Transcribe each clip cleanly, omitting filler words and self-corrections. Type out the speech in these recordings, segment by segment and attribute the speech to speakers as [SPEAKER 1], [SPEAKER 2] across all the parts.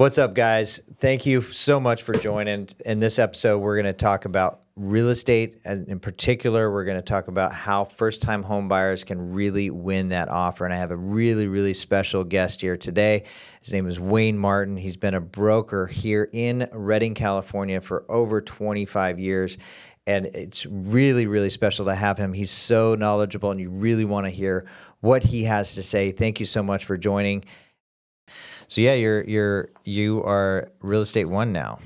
[SPEAKER 1] What's up, guys? Thank you so much for joining. In this episode, we're going to talk about real estate, and in particular, we're going to talk about how first-time home buyers can really win that offer. And I have a really, really special guest here today. His name is Wayne Martin. He's been a broker here in Redding, California for over 25 years. And it's really, really special to have him. He's so knowledgeable, and you really want to hear what he has to say. Thank you so much for joining. So yeah, you are Real Estate One now.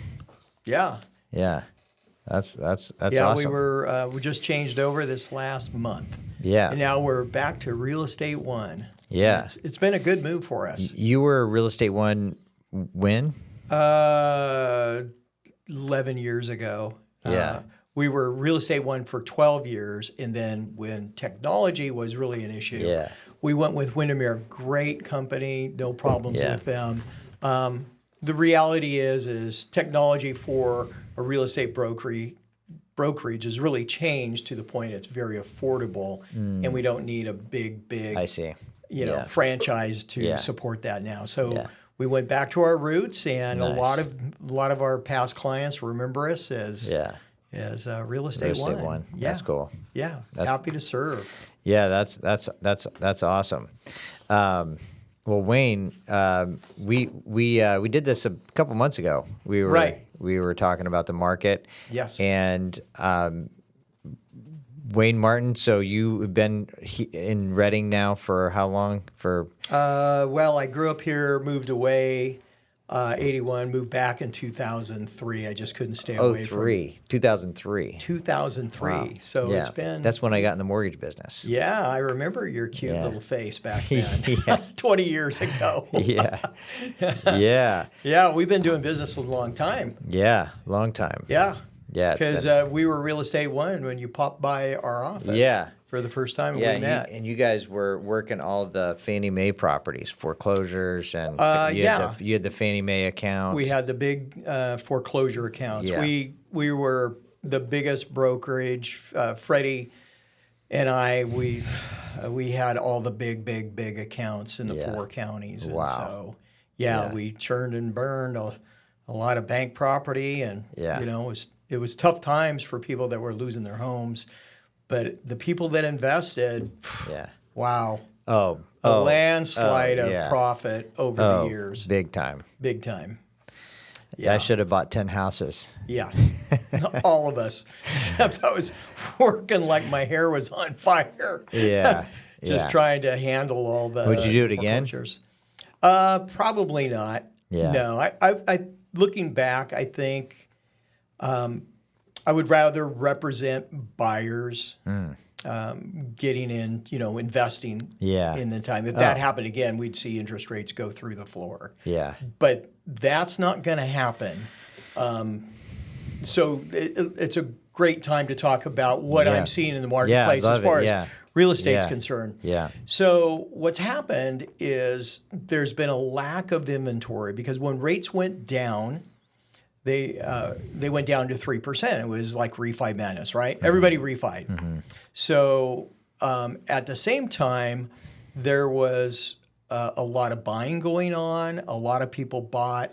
[SPEAKER 2] Yeah.
[SPEAKER 1] Yeah. That's
[SPEAKER 2] Yeah,
[SPEAKER 1] awesome.
[SPEAKER 2] we just changed over this last month.
[SPEAKER 1] Yeah.
[SPEAKER 2] And now we're back to Real Estate One.
[SPEAKER 1] Yeah.
[SPEAKER 2] It's been a good move for us.
[SPEAKER 1] You were Real Estate One when?
[SPEAKER 2] 11 years ago.
[SPEAKER 1] Yeah.
[SPEAKER 2] We were Real Estate One for 12 years, and then when technology was really an issue, we went with Windermere. Great company, no problems with them. The reality is technology for a real estate brokerage has really changed to the point it's very affordable, and we don't need a big
[SPEAKER 1] I see.
[SPEAKER 2] Franchise to support that now. So we went back to our roots, and a lot of our past clients remember us as Real Estate One. Yeah.
[SPEAKER 1] That's cool.
[SPEAKER 2] Yeah, happy to serve.
[SPEAKER 1] Yeah, that's awesome. Well, Wayne, we did this a couple months ago. We were talking about the market.
[SPEAKER 2] Yes.
[SPEAKER 1] And Wayne Martin. So you've been in Redding now for how long?
[SPEAKER 2] Well, I grew up here, moved away. 81, moved back in 2003. I just couldn't stay away from
[SPEAKER 1] 2003.
[SPEAKER 2] 2003. Wow. So it's been...
[SPEAKER 1] That's when I got in the mortgage business.
[SPEAKER 2] Yeah, I remember your cute little face back then, 20 years ago.
[SPEAKER 1] Yeah,
[SPEAKER 2] we've been doing business a long time.
[SPEAKER 1] Yeah, long time.
[SPEAKER 2] Yeah.
[SPEAKER 1] Yeah.
[SPEAKER 2] Because we were Real Estate One when you popped by our office. Yeah. For the first time we met.
[SPEAKER 1] And you guys were working all the Fannie Mae properties, foreclosures, and you had the Fannie Mae account.
[SPEAKER 2] We had the big foreclosure accounts.
[SPEAKER 1] Yeah.
[SPEAKER 2] We were the biggest brokerage. Freddie and I, we had all the big accounts in the 4 counties. And so, we churned and burned a lot of bank property, and it was tough times for people that were losing their homes. But the people that invested, wow. A landslide of profit over the years.
[SPEAKER 1] Big time.
[SPEAKER 2] Big time.
[SPEAKER 1] Yeah. I should have bought 10 houses.
[SPEAKER 2] Yes. All of us. Except I was working like my hair was on fire.
[SPEAKER 1] Yeah.
[SPEAKER 2] Just trying to handle all the
[SPEAKER 1] Would you do it again?
[SPEAKER 2] Probably not.
[SPEAKER 1] Yeah.
[SPEAKER 2] No. I looking back, I think... I would rather represent buyers getting in, investing in the time. If that happened again, we'd see interest rates go through the floor.
[SPEAKER 1] Yeah.
[SPEAKER 2] But that's not going to happen. So it's a great time to talk about what I'm seeing in the marketplace as far as real estate's concerned.
[SPEAKER 1] Yeah.
[SPEAKER 2] So what's happened is there's been a lack of inventory because when rates went down, they went down to 3%. It was like refi madness, right? Mm-hmm. Everybody refied. Mm-hmm. So at the same time, there was a lot of buying going on. A lot of people bought,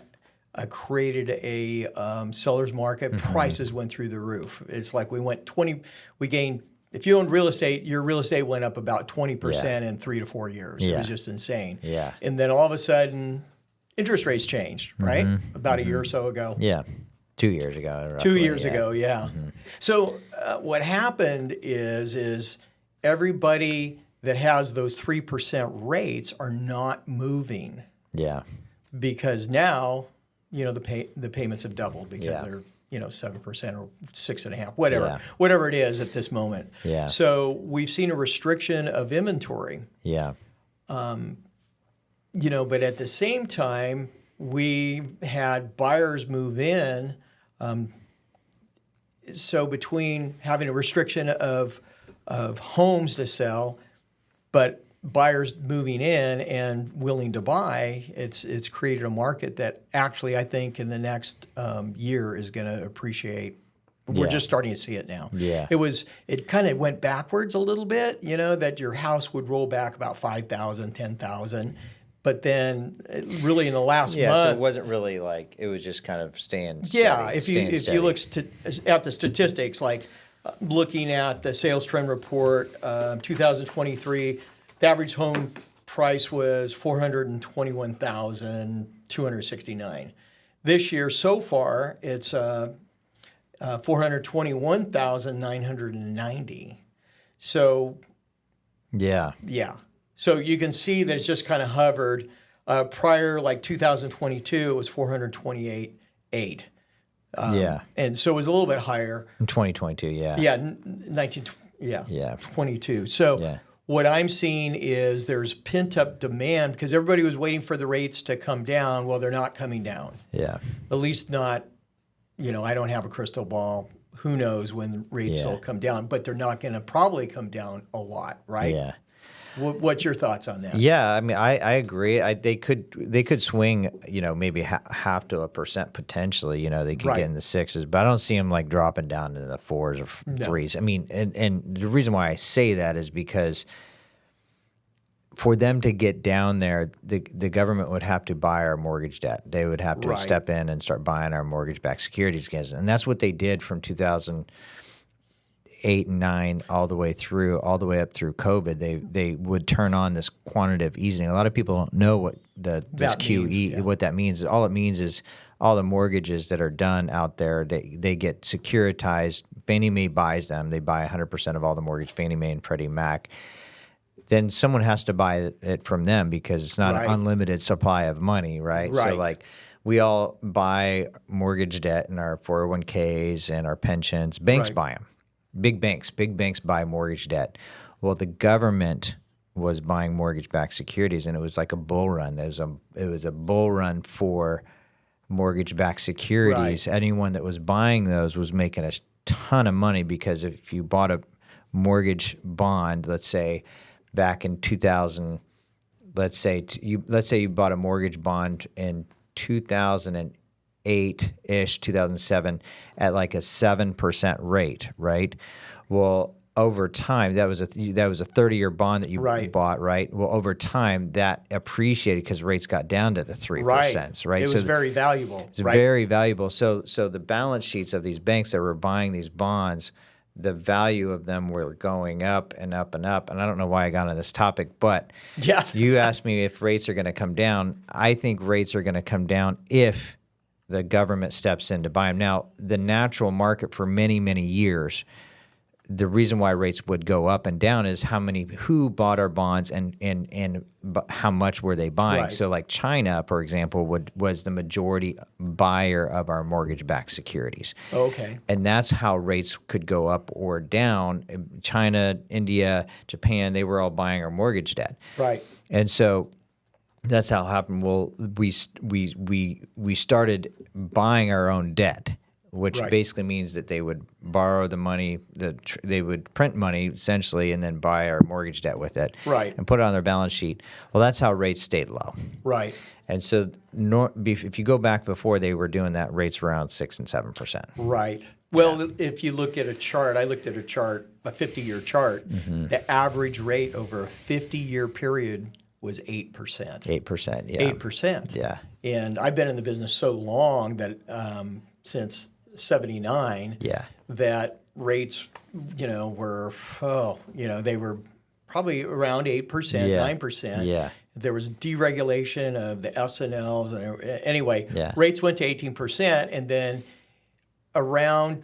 [SPEAKER 2] created a seller's market. Mm-hmm. Prices went through the roof. It's like we gained. If you owned real estate, your real estate went up about 20% in 3 to 4 years. It was just insane.
[SPEAKER 1] Yeah.
[SPEAKER 2] And then all of a sudden, interest rates changed, right? About a year or so ago.
[SPEAKER 1] Yeah. 2 years ago. Roughly,
[SPEAKER 2] 2 years ago, yeah. Mm-hmm. So what happened is everybody that has those 3% rates are not moving.
[SPEAKER 1] Yeah.
[SPEAKER 2] Because now, the payments have doubled because they're 7% or 6.5%, whatever it is at this moment.
[SPEAKER 1] Yeah.
[SPEAKER 2] So we've seen a restriction of inventory.
[SPEAKER 1] Yeah.
[SPEAKER 2] But at the same time, we had buyers move in. So between having a restriction of homes to sell, but buyers moving in and willing to buy, it's created a market that actually I think in the next year is going to appreciate. We're just starting to see it now.
[SPEAKER 1] Yeah.
[SPEAKER 2] It kind of went backwards a little bit, that your house would roll back about 5,000, 10,000. But then, really, in the last
[SPEAKER 1] Yeah,
[SPEAKER 2] month,
[SPEAKER 1] so it wasn't really like it was just kind of staying.
[SPEAKER 2] yeah.
[SPEAKER 1] Steady,
[SPEAKER 2] If you look at the statistics, like looking at the sales trend report, 2023, the average home price was 421,269. This year, so far, it's 421,990. So,
[SPEAKER 1] yeah,
[SPEAKER 2] yeah. So you can see that it's just kind of hovered. Prior, like 2022, it was 428.8.
[SPEAKER 1] yeah,
[SPEAKER 2] And so it was a little bit higher.
[SPEAKER 1] in 2022, yeah,
[SPEAKER 2] Yeah, 22. So
[SPEAKER 1] Yeah.
[SPEAKER 2] what I'm seeing is there's pent up demand because everybody was waiting for the rates to come down. Well, they're not coming down.
[SPEAKER 1] yeah.
[SPEAKER 2] At least not, I don't have a crystal ball. Who knows when rates
[SPEAKER 1] Yeah.
[SPEAKER 2] will come down, but they're not going to probably come down a lot, right?
[SPEAKER 1] Yeah.
[SPEAKER 2] What's your thoughts on that?
[SPEAKER 1] Yeah, I mean, I agree. They could swing, maybe half to a percent potentially. They could
[SPEAKER 2] Right.
[SPEAKER 1] get in the sixes, but I don't see them like dropping down into the fours or threes. I mean, and the reason why I say that is because for them to get down there, the government would have to buy our mortgage debt. They would have to
[SPEAKER 2] Right.
[SPEAKER 1] step in and start buying our mortgage-backed securities against it. And that's what they did from 2008 and 9 all the way up through COVID. They would turn on this quantitative easing. A lot of people don't know what this
[SPEAKER 2] That
[SPEAKER 1] QE
[SPEAKER 2] means, yeah.
[SPEAKER 1] what that means. All it means is all the mortgages that are done out there, they get securitized. Fannie Mae buys them. They buy 100% of all the mortgage, Fannie Mae and Freddie Mac. Then someone has to buy it from them because it's not
[SPEAKER 2] Right.
[SPEAKER 1] an unlimited supply of money, right? So
[SPEAKER 2] Right.
[SPEAKER 1] like we all buy mortgage debt in our 401ks and our pensions. Banks
[SPEAKER 2] Right.
[SPEAKER 1] buy them. Big banks buy mortgage debt. Well, the government was buying mortgage-backed securities, and it was like a bull run. It was a bull run for mortgage-backed securities.
[SPEAKER 2] Right.
[SPEAKER 1] Anyone that was buying those was making a ton of money because if you bought a mortgage bond, let's say back in 2000, let's say you bought a mortgage bond in 2008-ish, 2007 at like a 7% rate, right? Well, over time, that was a 30-year bond that you
[SPEAKER 2] Right.
[SPEAKER 1] bought, right? Well, over time, that appreciated because rates got down to the 3%, right?
[SPEAKER 2] It was very valuable.
[SPEAKER 1] It's
[SPEAKER 2] right?
[SPEAKER 1] very valuable. So the balance sheets of these banks that were buying these bonds, the value of them were going up and up and up. And I don't know why I got on this topic, but
[SPEAKER 2] Yes.
[SPEAKER 1] you asked me if rates are going to come down. I think rates are going to come down if the government steps in to buy them. Now, the natural market for many, many years, the reason why rates would go up and down is who bought our bonds and how much were they buying.
[SPEAKER 2] Right.
[SPEAKER 1] So like China, for example, was the majority buyer of our mortgage-backed securities.
[SPEAKER 2] Okay.
[SPEAKER 1] And that's how rates could go up or down. China, India, Japan, they were all buying our mortgage debt.
[SPEAKER 2] Right.
[SPEAKER 1] And so that's how it happened. Well, we started buying our own debt, which
[SPEAKER 2] Right.
[SPEAKER 1] basically means that they would borrow the money, they would print money essentially, and then buy our mortgage debt with it,
[SPEAKER 2] Right.
[SPEAKER 1] and put it on their balance sheet. Well, that's how rates stayed low.
[SPEAKER 2] Right.
[SPEAKER 1] And so, if you go back before they were doing that, rates were around 6 and 7%.
[SPEAKER 2] Right. Well, if you look at a chart, I looked at a chart, a 50-year chart, the average rate over a 50-year period was 8%.
[SPEAKER 1] 8%, yeah.
[SPEAKER 2] 8%.
[SPEAKER 1] Yeah.
[SPEAKER 2] And I've been in the business so long that since 79
[SPEAKER 1] Yeah.
[SPEAKER 2] that rates, were, they were probably around 8%,
[SPEAKER 1] Yeah.
[SPEAKER 2] 9%.
[SPEAKER 1] Yeah.
[SPEAKER 2] There was deregulation of the S&Ls. Anyway,
[SPEAKER 1] Yeah.
[SPEAKER 2] rates went to 18%. And then around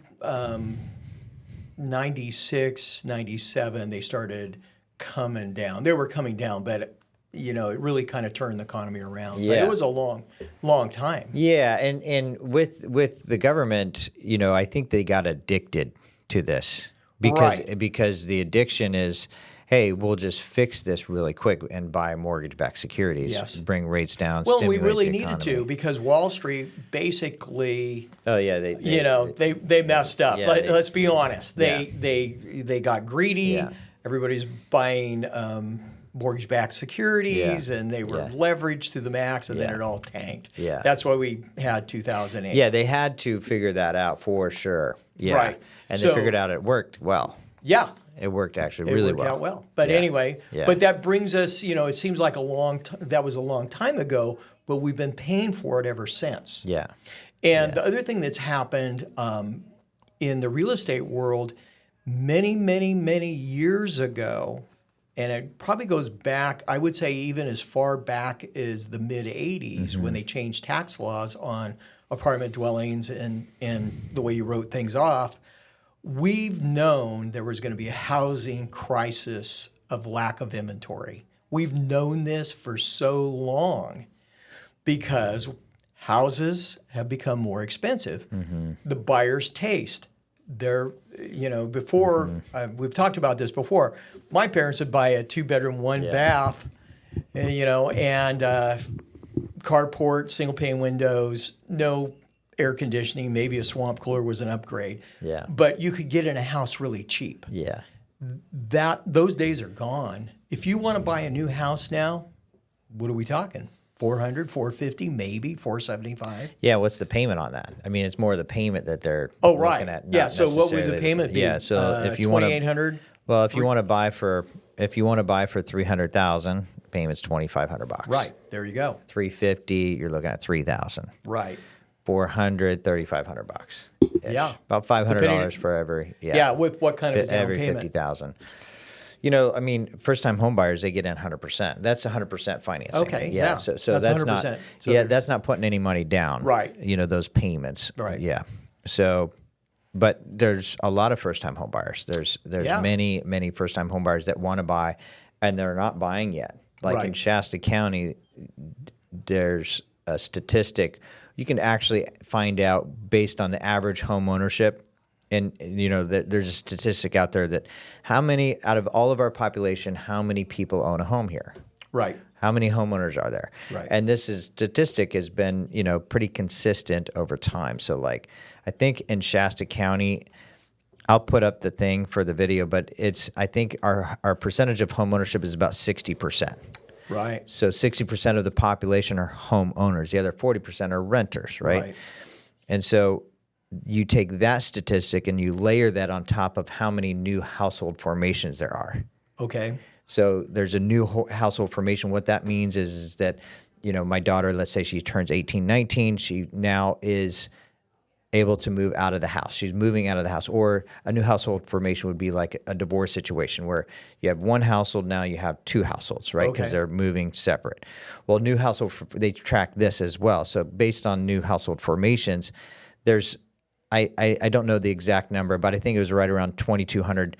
[SPEAKER 2] 96, 97, they started coming down. They were coming down, but it really kind of turned the economy around. But
[SPEAKER 1] Yeah.
[SPEAKER 2] it was a long, long time.
[SPEAKER 1] Yeah, and with the government, I think they got addicted to this because the addiction is, hey, we'll just fix this really quick and buy mortgage-backed securities,
[SPEAKER 2] Yes.
[SPEAKER 1] bring rates down.
[SPEAKER 2] Well, we
[SPEAKER 1] stimulate
[SPEAKER 2] really
[SPEAKER 1] the
[SPEAKER 2] needed
[SPEAKER 1] economy.
[SPEAKER 2] to because Wall Street basically,
[SPEAKER 1] Oh yeah,
[SPEAKER 2] they messed up.
[SPEAKER 1] Yeah,
[SPEAKER 2] Let's be honest. They got greedy.
[SPEAKER 1] Yeah.
[SPEAKER 2] Everybody's buying mortgage-backed securities,
[SPEAKER 1] Yeah.
[SPEAKER 2] and they were
[SPEAKER 1] Yeah.
[SPEAKER 2] leveraged to the max, and then
[SPEAKER 1] Yeah.
[SPEAKER 2] it all tanked.
[SPEAKER 1] Yeah.
[SPEAKER 2] That's why we had 2008.
[SPEAKER 1] Yeah, they had to figure that out for sure. Yeah,
[SPEAKER 2] Right.
[SPEAKER 1] and
[SPEAKER 2] So-
[SPEAKER 1] they figured out it worked well.
[SPEAKER 2] Yeah.
[SPEAKER 1] It worked actually
[SPEAKER 2] It
[SPEAKER 1] really
[SPEAKER 2] worked
[SPEAKER 1] well.
[SPEAKER 2] out well. But
[SPEAKER 1] Yeah.
[SPEAKER 2] anyway,
[SPEAKER 1] Yeah.
[SPEAKER 2] but that brings us, it seems like that was a long time ago, but we've been paying for it ever since.
[SPEAKER 1] Yeah.
[SPEAKER 2] And the other thing that's happened in the real estate world many, many, many years ago, and it probably goes back, I would say even as far back as the mid 80s when they changed tax laws on apartment dwellings and the way you wrote things off, we've known there was going to be a housing crisis of lack of inventory. We've known this for so long because houses have become more expensive. The buyer's taste. They're, before, we've talked about this before, my parents would buy a 2-bedroom, 1-bath, and carport, single pane windows, no air conditioning, maybe a swamp cooler was an upgrade.
[SPEAKER 1] Yeah.
[SPEAKER 2] But you could get in a house really cheap.
[SPEAKER 1] Yeah.
[SPEAKER 2] Those days are gone. If you want to buy a new house now, what are we talking? 400, 450, maybe 475.
[SPEAKER 1] Yeah, what's the payment on that? I mean, it's more the payment that they're
[SPEAKER 2] Oh, right.
[SPEAKER 1] looking at.
[SPEAKER 2] Yeah,
[SPEAKER 1] not
[SPEAKER 2] so what would the
[SPEAKER 1] necessarily
[SPEAKER 2] payment be?
[SPEAKER 1] Yeah, so if you want to,
[SPEAKER 2] $2,800?
[SPEAKER 1] well, if you want to buy for $300,000, payment's $2,500.
[SPEAKER 2] Right. There you go.
[SPEAKER 1] $350, you're looking at $3,000.
[SPEAKER 2] Right.
[SPEAKER 1] $400, $3,500.
[SPEAKER 2] Yeah.
[SPEAKER 1] About $500
[SPEAKER 2] Depending-
[SPEAKER 1] for every.
[SPEAKER 2] Yeah, with what kind of a down
[SPEAKER 1] every
[SPEAKER 2] payment?
[SPEAKER 1] 50,000. I mean, first-time home buyers, they get in 100%. That's 100% financing.
[SPEAKER 2] Okay, yeah.
[SPEAKER 1] So
[SPEAKER 2] That's
[SPEAKER 1] that's not.
[SPEAKER 2] 100%. So
[SPEAKER 1] Yeah,
[SPEAKER 2] there's-
[SPEAKER 1] that's not putting any money down.
[SPEAKER 2] Right.
[SPEAKER 1] Those payments.
[SPEAKER 2] Right.
[SPEAKER 1] Yeah. So, but there's a lot of first-time home buyers. There's
[SPEAKER 2] Yeah.
[SPEAKER 1] many first-time home buyers that want to buy, and they're not buying yet. Like in
[SPEAKER 2] Right.
[SPEAKER 1] Shasta County, there's a statistic. You can actually find out based on the average home ownership. And, there's a statistic out there that how many out of all of our population, how many people own a home here?
[SPEAKER 2] Right.
[SPEAKER 1] How many homeowners are there?
[SPEAKER 2] Right.
[SPEAKER 1] And statistic has been, pretty consistent over time. So like, I think in Shasta County, I'll put up the thing for the video, but I think our percentage of homeownership is about 60%.
[SPEAKER 2] Right.
[SPEAKER 1] So 60% of the population are homeowners. The other 40% are renters, right?
[SPEAKER 2] Right.
[SPEAKER 1] And so you take that statistic and you layer that on top of how many new household formations there are.
[SPEAKER 2] Okay.
[SPEAKER 1] So there's a new household formation. What that means is that, my daughter, let's say she turns 18, 19, she now is able to move out of the house. She's moving out of the house. Or a new household formation would be like a divorce situation where you have one household, now you have two households, right? Because
[SPEAKER 2] Okay.
[SPEAKER 1] they're moving separate. Well, new household, they track this as well. So based on new household formations, there's, I don't know the exact number, but I think it was right around 2,200,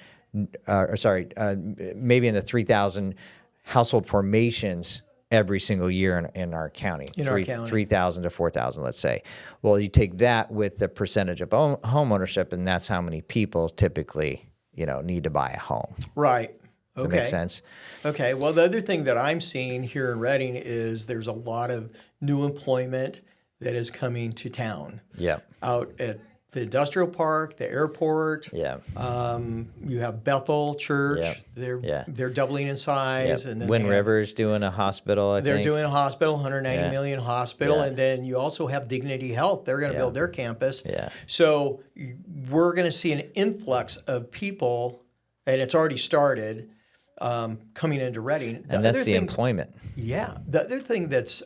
[SPEAKER 1] maybe in the 3,000 household formations every single year in our county.
[SPEAKER 2] In our county.
[SPEAKER 1] 3,000 to 4,000, let's say. Well, you take that with the percentage of home ownership, and that's how many people typically, need to buy a home.
[SPEAKER 2] Right.
[SPEAKER 1] Does
[SPEAKER 2] Okay.
[SPEAKER 1] that make sense?
[SPEAKER 2] Okay. Well, the other thing that I'm seeing here in Reading is there's a lot of new employment that is coming to town.
[SPEAKER 1] Yeah.
[SPEAKER 2] Out at the industrial park, the airport.
[SPEAKER 1] Yeah.
[SPEAKER 2] You have Bethel Church.
[SPEAKER 1] Yeah.
[SPEAKER 2] They're doubling in size.
[SPEAKER 1] Yep.
[SPEAKER 2] And then
[SPEAKER 1] Wind
[SPEAKER 2] they have-
[SPEAKER 1] River's doing a hospital, I
[SPEAKER 2] They're
[SPEAKER 1] think.
[SPEAKER 2] doing a hospital, 190 million hospital,
[SPEAKER 1] Yeah.
[SPEAKER 2] and then you also have Dignity Health. They're going to build their campus.
[SPEAKER 1] Yeah.
[SPEAKER 2] So we're going to see an influx of people, and it's already started, coming into Reading.
[SPEAKER 1] And that's the employment.
[SPEAKER 2] Yeah. The other thing that's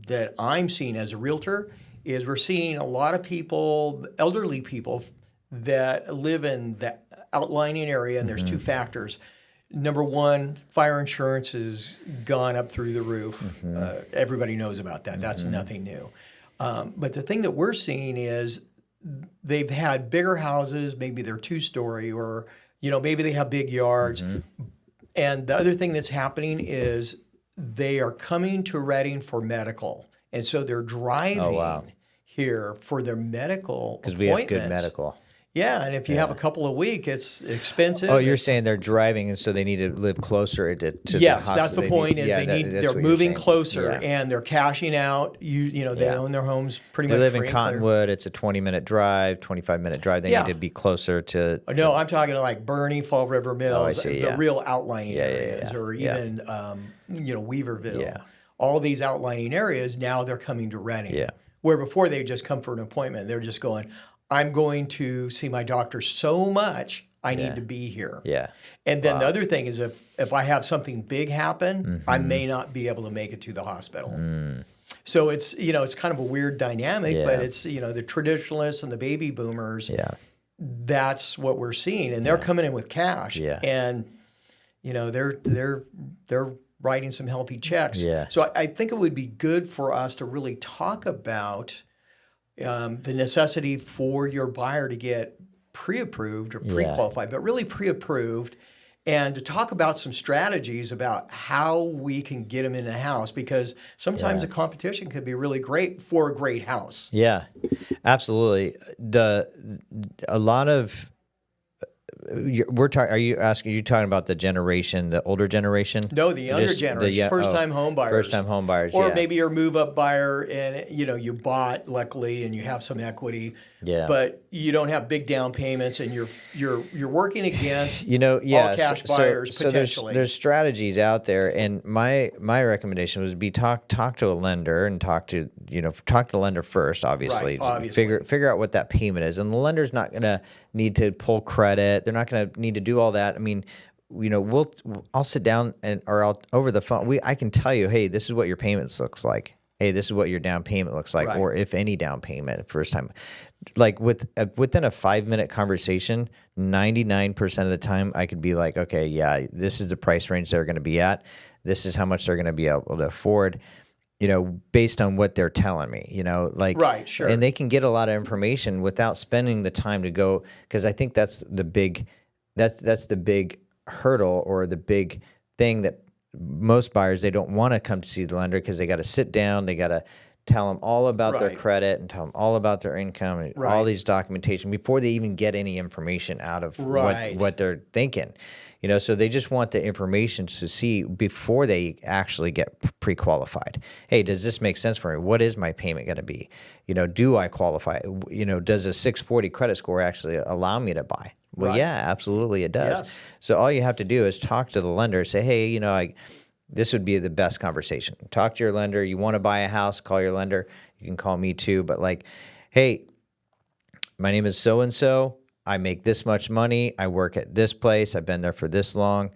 [SPEAKER 2] that I'm seeing as a realtor is we're seeing a lot of people, elderly people, that live in the outlying area, and there's two factors. Number one, fire insurance has gone up through the roof. Everybody knows about that. That's nothing new. But the thing that we're seeing is they've had bigger houses, maybe they're two-story, or maybe they have big yards. And the other thing that's happening is they are coming to Reading for medical. And so they're driving here for their medical
[SPEAKER 1] Because we have good
[SPEAKER 2] appointments.
[SPEAKER 1] medical.
[SPEAKER 2] Yeah, and if you have a couple of weeks, it's expensive.
[SPEAKER 1] Oh, you're saying they're driving, and so they need to live closer to the
[SPEAKER 2] Yes,
[SPEAKER 1] hospital.
[SPEAKER 2] that's the point. They're
[SPEAKER 1] what you're
[SPEAKER 2] moving
[SPEAKER 1] saying.
[SPEAKER 2] closer,
[SPEAKER 1] Yeah.
[SPEAKER 2] and they're cashing out. They own their homes pretty
[SPEAKER 1] They
[SPEAKER 2] much.
[SPEAKER 1] live in
[SPEAKER 2] free and clear.
[SPEAKER 1] Cottonwood. It's a 20-minute drive, 25-minute drive. They need to be closer to.
[SPEAKER 2] No, I'm talking like Bernie, Fall River Mills,
[SPEAKER 1] see,
[SPEAKER 2] the
[SPEAKER 1] yeah.
[SPEAKER 2] real outlining
[SPEAKER 1] Yeah,
[SPEAKER 2] areas,
[SPEAKER 1] yeah.
[SPEAKER 2] or
[SPEAKER 1] Yeah.
[SPEAKER 2] even Weaverville.
[SPEAKER 1] Yeah.
[SPEAKER 2] All these outlining areas, now they're coming to Reading.
[SPEAKER 1] Yeah.
[SPEAKER 2] Where before they just come for an appointment. They're just going, I'm going to see my doctor so much, I need to be here.
[SPEAKER 1] Yeah.
[SPEAKER 2] And then the other thing is if I have something big happen, I may not be able to make it to the hospital. So it's, it's kind of a weird dynamic, but it's, the traditionalists and the baby boomers, that's what we're seeing. And they're coming in with cash. And, they're writing some healthy checks. So I think it would be good for us to really talk about the necessity for your buyer to get pre-approved or pre-qualified, but really pre-approved, and to talk about some strategies about how we can get them in the house, because sometimes the competition could be really great for a great house.
[SPEAKER 1] Yeah, absolutely. A lot of we're talking. Are you talking about the generation, the older generation?
[SPEAKER 2] No, the younger generation, first-time home buyers.
[SPEAKER 1] First-time home buyers,
[SPEAKER 2] or maybe you're a move-up buyer, and you bought luckily, and you have some equity. But you don't have big down payments, and you're working againk all cash buyers potentially.
[SPEAKER 1] There's strategies out there, and my recommendation would be talk to a lender and talk to the lender first, obviously.
[SPEAKER 2] Right, obviously.
[SPEAKER 1] Figure out what that payment is, and the lender's not going to need to pull credit. They're not going to need to do all that. I mean, I'll sit down or I'll over the phone. I can tell you, hey, this is what your payments looks like. Hey, this is what your down payment looks like, or if any down payment first time. Like within a 5-minute conversation, 99% of the time I could be like, okay, yeah, this is the price range they're going to be at. This is how much they're going to be able to afford, based on what they're telling me,
[SPEAKER 2] Right, sure.
[SPEAKER 1] And they can get a lot of information without spending the time to go, because I think that's the big hurdle, or the big thing that most buyers, they don't want to come to see the lender because they got to sit down, they got to tell them all about their credit and tell them all about their income and all these documentation before they even get any information out of what they're thinking. So they just want the information to see before they actually get pre-qualified. Hey, does this make sense for me? What is my payment going to be? Do I qualify? Does a 640 credit score actually allow me to buy? Well, yeah, absolutely it does.
[SPEAKER 2] Yes.
[SPEAKER 1] So all you have to do is talk to the lender, say, hey, this would be the best conversation. Talk to your lender. You want to buy a house, call your lender. You can call me too. But hey, my name is so-and-so. I make this much money. I work at this place. I've been there for this long.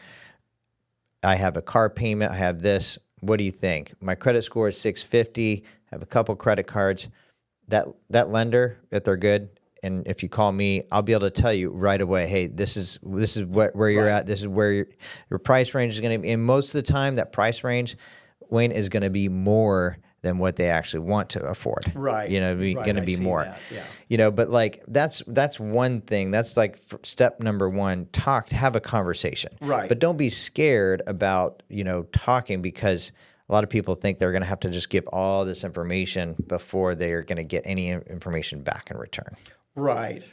[SPEAKER 1] I have a car payment. I have this. What do you think? My credit score is 650. I have a couple credit cards. That lender, if they're good, and if you call me, I'll be able to tell you right away, hey, this is where you're at. This is where your price range is going to be. And most of the time, that price range, Wayne, is going to be more than what they actually want to afford.
[SPEAKER 2] Right.
[SPEAKER 1] Going to be more.
[SPEAKER 2] That, yeah.
[SPEAKER 1] But that's one thing. That's step number one. Have a conversation.
[SPEAKER 2] Right.
[SPEAKER 1] But don't be scared about, talking, because a lot of people think they're going to have to just give all this information before they are going to get any information back in return.
[SPEAKER 2] Right.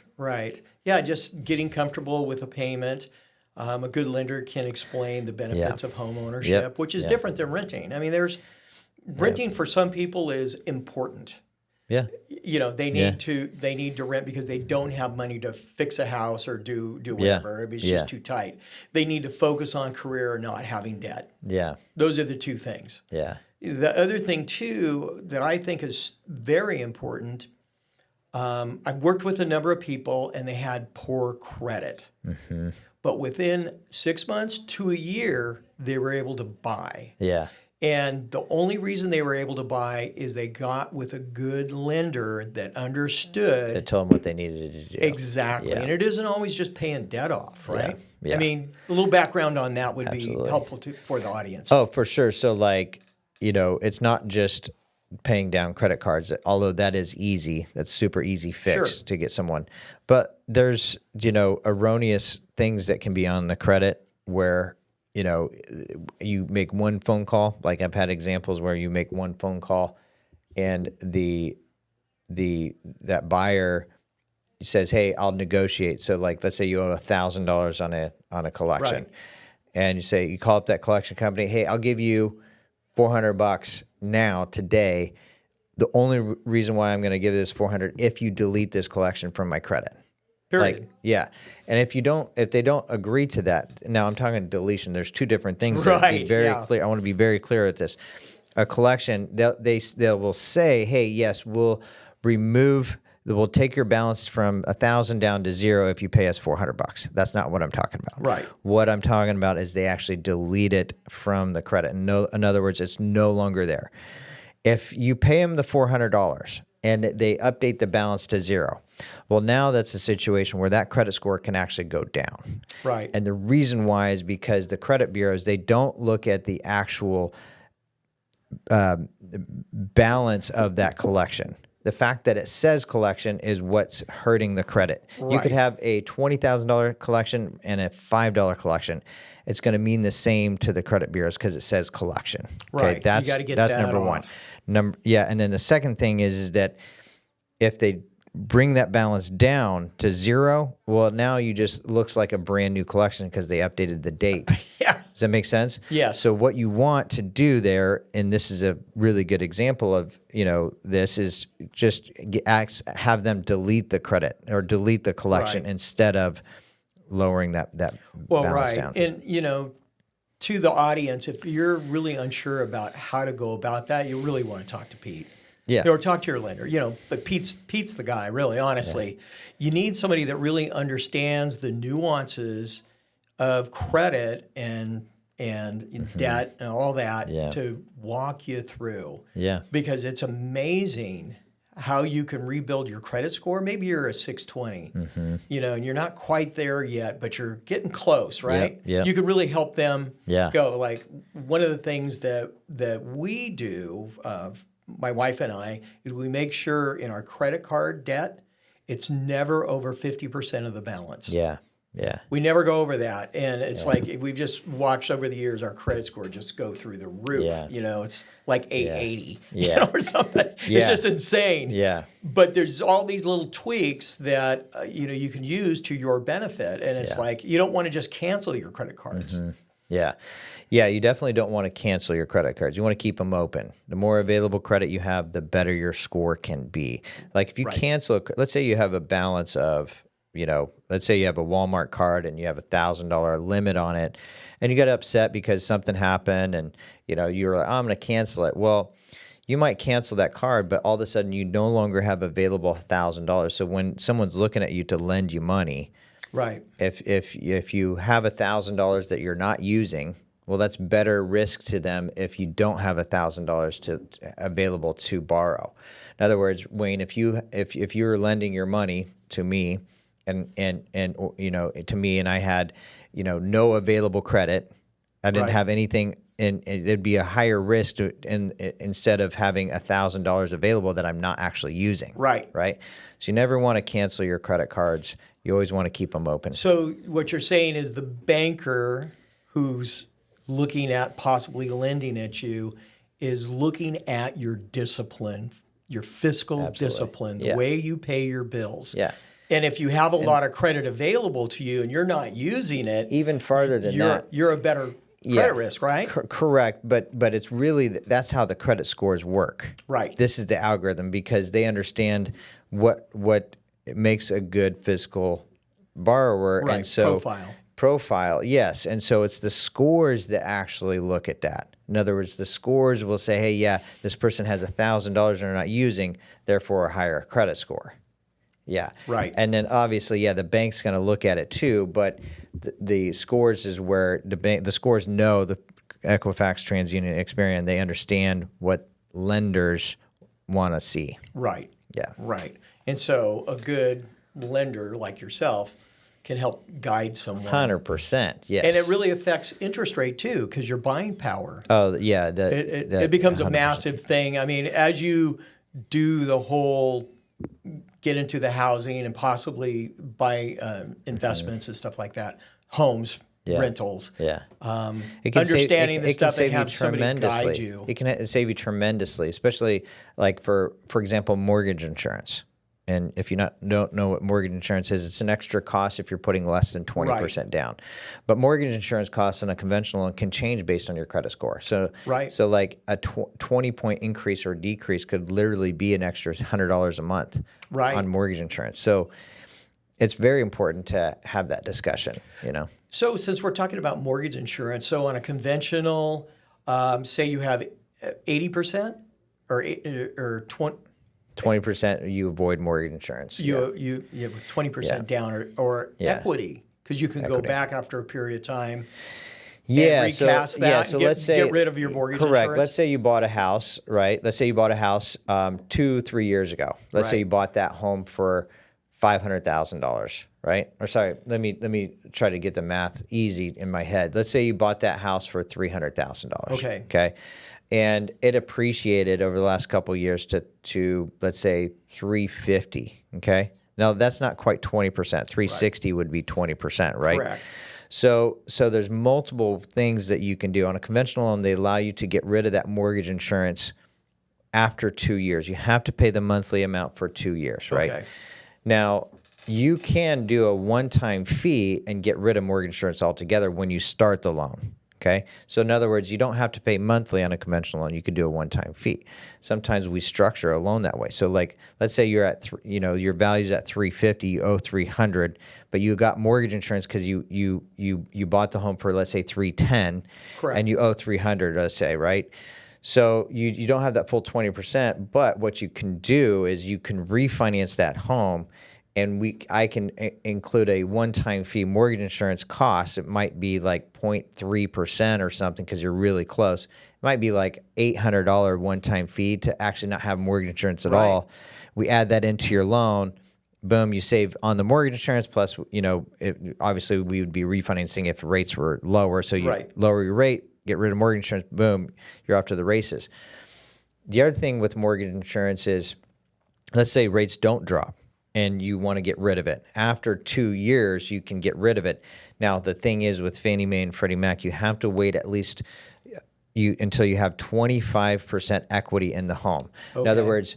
[SPEAKER 2] Yeah, just getting comfortable with a payment. A good lender can explain the benefits of home ownership, which is different than renting. I mean, renting for some people is important.
[SPEAKER 1] Yeah.
[SPEAKER 2] They need to rent because they don't have money to fix a house or do whatever. It's just too tight. They need to focus on career or not having debt.
[SPEAKER 1] Yeah.
[SPEAKER 2] Those are the two things.
[SPEAKER 1] Yeah.
[SPEAKER 2] The other thing too that I think is very important, I've worked with a number of people and they had poor credit. Mm-hmm. But within 6 months to a year, they were able to buy.
[SPEAKER 1] Yeah.
[SPEAKER 2] And the only reason they were able to buy is they got with a good lender that understood.
[SPEAKER 1] To tell them what they needed to do.
[SPEAKER 2] Exactly.
[SPEAKER 1] Yeah.
[SPEAKER 2] And it isn't always just paying debt off, right?
[SPEAKER 1] Yeah.
[SPEAKER 2] I mean, a little background on that would be helpful for the audience.
[SPEAKER 1] Oh, for sure. So it's not just paying down credit cards, although that is easy. That's super easy fix to get someone. But there's, erroneous things that can be on the credit where, you make one phone call. Like I've had examples where you make one phone call and that buyer says, hey, I'll negotiate. So let's say you owe $1,000 on a collection, and you call up that collection company. Hey, I'll give you $400 now today. The only reason why I'm going to give this $400 if you delete this collection from my credit.
[SPEAKER 2] Period.
[SPEAKER 1] And if they don't agree to that, now I'm talking deletion. There's two different things.
[SPEAKER 2] Right.
[SPEAKER 1] Be very clear. I want to be very clear at this. A collection, they will say, hey, yes, we'll remove we'll take your balance from 1,000 down to zero if you pay us $400. That's not what I'm talking about.
[SPEAKER 2] Right.
[SPEAKER 1] What I'm talking about is they actually delete it from the credit. In other words, it's no longer there. If you pay them the $400 and they update the balance to zero, well, now that's a situation where that credit score can actually go down.
[SPEAKER 2] Right.
[SPEAKER 1] And the reason why is because the credit bureaus, they don't look at the actual balance of that collection. The fact that it says collection is what's hurting the credit.
[SPEAKER 2] Right.
[SPEAKER 1] You could have a $20,000 collection and a $5 collection. It's going to mean the same to the credit bureaus because it says collection.
[SPEAKER 2] Right.
[SPEAKER 1] That's,
[SPEAKER 2] you got to get
[SPEAKER 1] that's
[SPEAKER 2] that
[SPEAKER 1] number
[SPEAKER 2] off.
[SPEAKER 1] one. And then the second thing is that if they bring that balance down to zero, well, now you just looks like a brand new collection because they updated the date.
[SPEAKER 2] Yeah.
[SPEAKER 1] Does that make sense?
[SPEAKER 2] Yes.
[SPEAKER 1] So what you want to do there, and this is a really good example of, this is just have them delete the credit or delete the collection
[SPEAKER 2] Right.
[SPEAKER 1] instead of lowering that balance down.
[SPEAKER 2] And, to the audience, if you're really unsure about how to go about that, you really want to talk to Pete.
[SPEAKER 1] Yeah.
[SPEAKER 2] Or talk to your lender. But Pete's the guy, really, honestly. Yeah. You need somebody that really understands the nuances of credit and debt and all that to walk you through.
[SPEAKER 1] Yeah.
[SPEAKER 2] Because it's amazing how you can rebuild your credit score. Maybe you're a 620, and you're not quite there yet, but you're getting close, right?
[SPEAKER 1] Yeah.
[SPEAKER 2] You can really help them
[SPEAKER 1] Yeah.
[SPEAKER 2] go. Like one of the things that we do, my wife and I, is we make sure in our credit card debt, it's never over 50% of the balance.
[SPEAKER 1] Yeah. Yeah.
[SPEAKER 2] We never go over that. And it's like we've just watched over the years our credit score just go through the roof.
[SPEAKER 1] Yeah.
[SPEAKER 2] It's like 880
[SPEAKER 1] Yeah.
[SPEAKER 2] or something.
[SPEAKER 1] Yeah.
[SPEAKER 2] It's just insane.
[SPEAKER 1] Yeah.
[SPEAKER 2] But there's all these little tweaks that you can use to your benefit. And it's like you don't want to just cancel your credit cards.
[SPEAKER 1] Mm-hmm. Yeah. Yeah, you definitely don't want to cancel your credit cards. You want to keep them open. The more available credit you have, the better your score can be. Like if you cancel, let's say you have a balance of, let's say you have a Walmart card and you have $1,000 limit on it and you got upset because something happened and, you were like, I'm going to cancel it. Well, you might cancel that card, but all of a sudden you no longer have available $1,000. So when someone's looking at you to lend you money,
[SPEAKER 2] right?
[SPEAKER 1] If you have $1,000 that you're not using, well, that's better risk to them if you don't have $1,000 available to borrow. In other words, Wayne, if you're lending your money to me, and to me, and I had no available credit, I didn't have anything, and it'd be a higher risk instead of having $1,000 available that I'm not actually using.
[SPEAKER 2] Right.
[SPEAKER 1] Right. So you never want to cancel your credit cards. You always want to keep them open.
[SPEAKER 2] So what you're saying is the banker who's looking at possibly lending at you is looking at your discipline, your fiscal discipline, the way you pay your bills.
[SPEAKER 1] Yeah.
[SPEAKER 2] And if you have a lot of credit available to you and you're not using it,
[SPEAKER 1] even farther than that,
[SPEAKER 2] you're a better credit risk, right?
[SPEAKER 1] Correct, but it's really that's how the credit scores work.
[SPEAKER 2] Right.
[SPEAKER 1] This is the algorithm because they understand what makes a good fiscal borrower,
[SPEAKER 2] right.
[SPEAKER 1] And so profile, yes, and so it's the scores that actually look at that. In other words, the scores will say, hey, yeah, this person has $1,000 and they're not using, therefore a higher credit score. Yeah.
[SPEAKER 2] Right.
[SPEAKER 1] And then obviously, the bank's going to look at it too, but the scores is where the scores know the Equifax, TransUnion, Experian, they understand what lenders want to see.
[SPEAKER 2] Right.
[SPEAKER 1] Yeah.
[SPEAKER 2] Right. And so a good lender like yourself can help guide someone.
[SPEAKER 1] 100%, yes.
[SPEAKER 2] And it really affects interest rate too, because your buying power.
[SPEAKER 1] Oh, yeah.
[SPEAKER 2] It becomes 100%. A massive thing. I mean, as you do the whole get into the housing and possibly buy investments and stuff like that, homes, rentals.
[SPEAKER 1] Yeah.
[SPEAKER 2] Understanding the stuff and have somebody guide you.
[SPEAKER 1] It can save you tremendously, especially like for example, mortgage insurance. And if you don't know what mortgage insurance is, it's an extra cost if you're putting less than 20% down. But mortgage insurance costs on a conventional loan can change based on your credit score. So so like a 20-point increase or decrease could literally be an extra $100 a month on mortgage insurance. So it's very important to have that discussion,
[SPEAKER 2] So since we're talking about mortgage insurance, so on a conventional, say you have 80% or 20.
[SPEAKER 1] 20% you avoid mortgage insurance.
[SPEAKER 2] You have 20% down or equity, because you can go back after a period of time.
[SPEAKER 1] Yeah,
[SPEAKER 2] and recast that.
[SPEAKER 1] So
[SPEAKER 2] Get,
[SPEAKER 1] let's say
[SPEAKER 2] get rid of your mortgage
[SPEAKER 1] correct.
[SPEAKER 2] insurance.
[SPEAKER 1] Let's say you bought a house, right? Let's say you bought a house 2-3 years ago. Let's say
[SPEAKER 2] Right.
[SPEAKER 1] you bought that home for $500,000, right? Or sorry, let me try to get the math easy in my head. Let's say you bought that house for $300,000.
[SPEAKER 2] Okay.
[SPEAKER 1] Okay. And it appreciated over the last couple of years to let's say 350. Okay. Now that's not quite 20%. 360 would be 20%, right?
[SPEAKER 2] Correct.
[SPEAKER 1] So there's multiple things that you can do. On a conventional loan, they allow you to get rid of that mortgage insurance after 2 years. You have to pay the monthly amount for 2 years, right?
[SPEAKER 2] Okay.
[SPEAKER 1] Now, you can do a one-time fee and get rid of mortgage insurance altogether when you start the loan. Okay. So in other words, you don't have to pay monthly on a conventional loan. You could do a one-time fee. Sometimes we structure a loan that way. So like, let's say you're at, your value's at 350, you owe 300, but you got mortgage insurance because you bought the home for, let's say 310,
[SPEAKER 2] Correct.
[SPEAKER 1] and you owe 300, let's say, right? So you don't have that full 20%, but what you can do is you can refinance that home, and I can include a one-time fee mortgage insurance cost. It might be like 0.3% or something because you're really close. It might be like $800 one-time fee to actually not have mortgage insurance at all. We add that into your loan. Boom, you save on the mortgage insurance. Plus, obviously we would be refinancing if rates were lower. So you lower your rate, get rid of mortgage insurance. Boom, you're off to the races. The other thing with mortgage insurance is, let's say rates don't drop and you want to get rid of it. After 2 years, you can get rid of it. Now, the thing is with Fannie Mae and Freddie Mac, you have to wait at least until you have 25% equity in the home.
[SPEAKER 2] Okay.
[SPEAKER 1] In other words,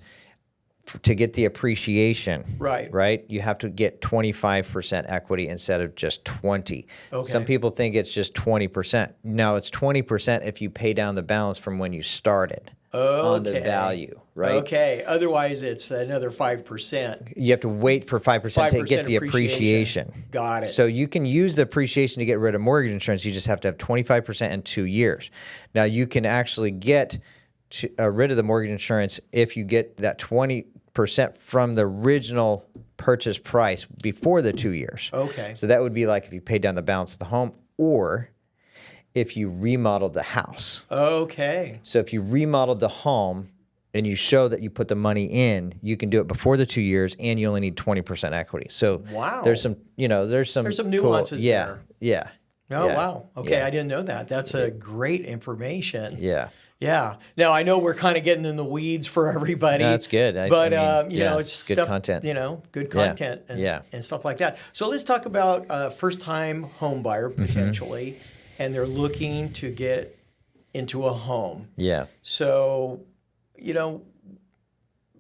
[SPEAKER 1] to get the appreciation,
[SPEAKER 2] right,
[SPEAKER 1] you have to get 25% equity instead of just 20.
[SPEAKER 2] Okay.
[SPEAKER 1] Some people think it's just 20%. No, it's 20% if you pay down the balance from when you started. On the value, right?
[SPEAKER 2] Okay. Otherwise, it's another 5%.
[SPEAKER 1] You have to wait for 5% to get the appreciation.
[SPEAKER 2] Got it.
[SPEAKER 1] So you can use the appreciation to get rid of mortgage insurance. You just have to have 25% in 2 years. Now, you can actually get rid of the mortgage insurance if you get that 20% from the original purchase price before the 2 years.
[SPEAKER 2] Okay.
[SPEAKER 1] So that would be like if you paid down the balance of the home, or if you remodeled the house.
[SPEAKER 2] Okay.
[SPEAKER 1] So if you remodeled the home and you show that you put the money in, you can do it before the 2 years, and you only need 20% equity. So
[SPEAKER 2] wow,
[SPEAKER 1] there's some
[SPEAKER 2] nuances there.
[SPEAKER 1] Yeah.
[SPEAKER 2] Oh,
[SPEAKER 1] yeah.
[SPEAKER 2] Wow. Okay,
[SPEAKER 1] Yeah.
[SPEAKER 2] I didn't know that. That's a great information.
[SPEAKER 1] Yeah.
[SPEAKER 2] Yeah. Now I know we're kind of getting in the weeds for everybody.
[SPEAKER 1] No, that's good.
[SPEAKER 2] But it's
[SPEAKER 1] good
[SPEAKER 2] stuff,
[SPEAKER 1] content.
[SPEAKER 2] Good content and stuff like that. So let's talk about first-time home buyer potentially, and they're looking to get into a home.
[SPEAKER 1] Yeah.
[SPEAKER 2] So,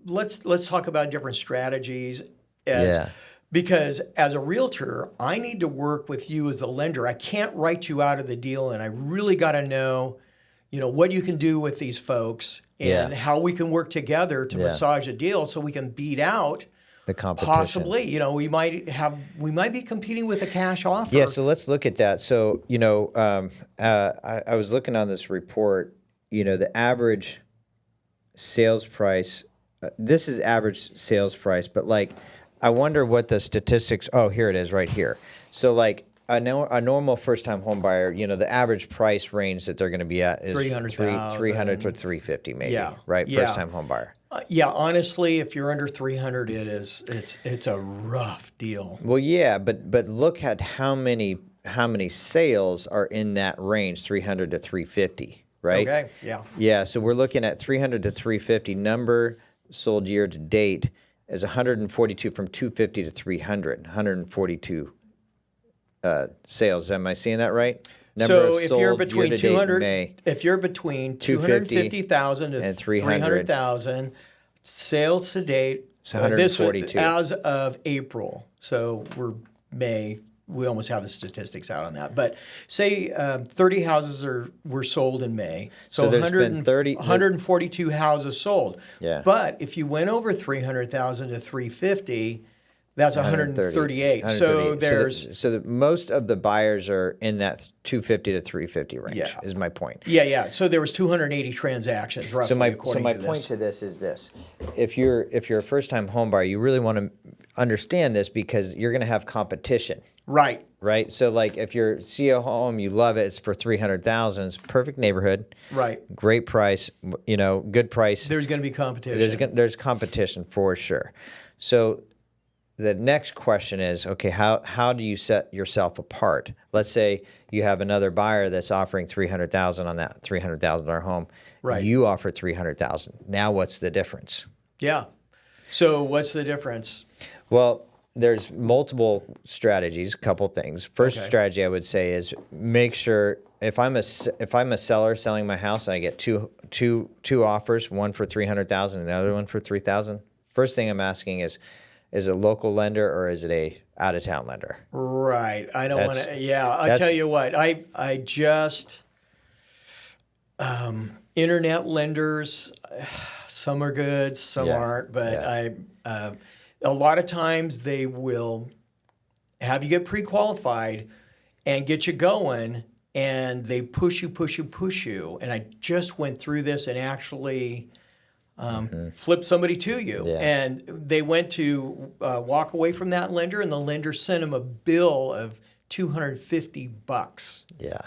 [SPEAKER 2] let's talk about different strategies because as a realtor, I need to work with you as a lender. I can't write you out of the deal, and I really got to know, what you can do with these folks and how we can work together to massage a deal so we can beat out
[SPEAKER 1] the competition.
[SPEAKER 2] Possibly, we might be competing with a cash offer.
[SPEAKER 1] Yeah, so let's look at that. So, I was looking on this report, the average sales price, this is average sales price, but I wonder what the statistics, here it is right here. So a normal first-time home buyer, the average price range that they're going to be at is 300 to 350 maybe, right?
[SPEAKER 2] Yeah.
[SPEAKER 1] First-time home buyer.
[SPEAKER 2] Honestly, if you're under 300, it's a rough deal.
[SPEAKER 1] Well, yeah, but look at how many sales are in that range, 300 to 350, right?
[SPEAKER 2] Okay, yeah.
[SPEAKER 1] Yeah, so we're looking at 300 to 350. Number sold year to date is 142 from 250 to 300, 142 sales. Am I seeing that right?
[SPEAKER 2] So if you're between 250,000 to 300,000 sales to date,
[SPEAKER 1] it's 142
[SPEAKER 2] as of April. So we're May. We almost have the statistics out on that. But say 30 houses were sold in May. So
[SPEAKER 1] there's been
[SPEAKER 2] 142 houses sold.
[SPEAKER 1] Yeah.
[SPEAKER 2] But if you went over 300,000 to 350, That's 138. So there's
[SPEAKER 1] most of the buyers are in that 250 to 350 range.
[SPEAKER 2] Yeah.
[SPEAKER 1] Is my point.
[SPEAKER 2] yeah. So there was 280 transactions roughly.
[SPEAKER 1] So my
[SPEAKER 2] according to
[SPEAKER 1] point
[SPEAKER 2] this.
[SPEAKER 1] to this is this: if you're a first time home buyer, you really want to understand this because you're going to have competition.
[SPEAKER 2] Right.
[SPEAKER 1] Right. So like if you see a home, you love it, it's for 300,000, it's perfect neighborhood.
[SPEAKER 2] Right.
[SPEAKER 1] Great price, good price.
[SPEAKER 2] There's going to be competition.
[SPEAKER 1] There's competition for sure. So the next question is, okay, how do you set yourself apart? Let's say you have another buyer that's offering 300,000 on that $300,000 home.
[SPEAKER 2] Right.
[SPEAKER 1] You offer 300,000. Now what's the difference?
[SPEAKER 2] Yeah. So what's the difference?
[SPEAKER 1] Well, there's multiple strategies, couple things. First strategy I would say is make sure if I'm a seller selling my house and I get two offers, one for 300,000 and the other one for 3,000. First thing I'm asking is it a local lender or is it a out of town lender?
[SPEAKER 2] Right. I don't want to. Yeah. I'll tell you what. I just internet lenders. Some are good, some aren't. But a lot of times they will have you get pre-qualified and get you going, and they push you. And I just went through this and actually flipped somebody to you.
[SPEAKER 1] Yeah.
[SPEAKER 2] And they went to walk away from that lender, and the lender sent them a bill of $250.
[SPEAKER 1] Yeah,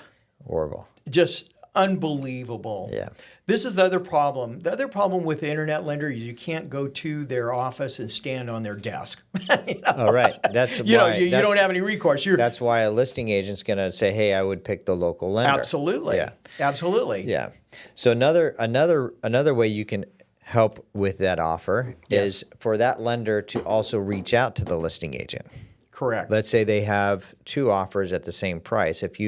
[SPEAKER 1] horrible.
[SPEAKER 2] Just unbelievable.
[SPEAKER 1] Yeah.
[SPEAKER 2] This is the other problem. The other problem with the internet lender is you can't go to their office and stand on their desk.
[SPEAKER 1] Oh, right. That's
[SPEAKER 2] you don't have any recourse.
[SPEAKER 1] That's why a listing agent's going to say, "Hey, I would pick the local lender."
[SPEAKER 2] Absolutely.
[SPEAKER 1] Yeah.
[SPEAKER 2] Absolutely.
[SPEAKER 1] Yeah. So another way you can help with that offer is for that lender to also reach out to the listing agent.
[SPEAKER 2] Correct.
[SPEAKER 1] Let's say they have two offers at the same price. If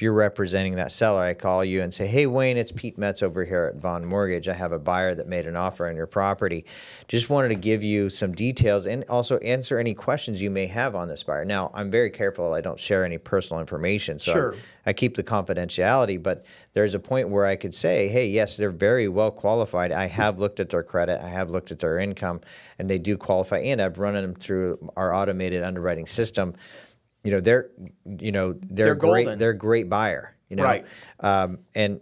[SPEAKER 1] you're representing that seller, I call you and say, "Hey, Wayne, it's Pete.Metz over here at Vaughn Mortgage. I have a buyer that made an offer on your property. Just wanted to give you some details and also answer any questions you may have on this buyer." Now, I'm very careful. I don't share any personal information, so
[SPEAKER 2] Sure.
[SPEAKER 1] I keep the confidentiality. But there's a point where I could say, "Hey, yes, they're very well qualified. I have looked at their credit. I have looked at their income, and they do qualify. And I've run them through our automated underwriting system." They're great.
[SPEAKER 2] golden.
[SPEAKER 1] They're a great buyer.
[SPEAKER 2] Right.
[SPEAKER 1] And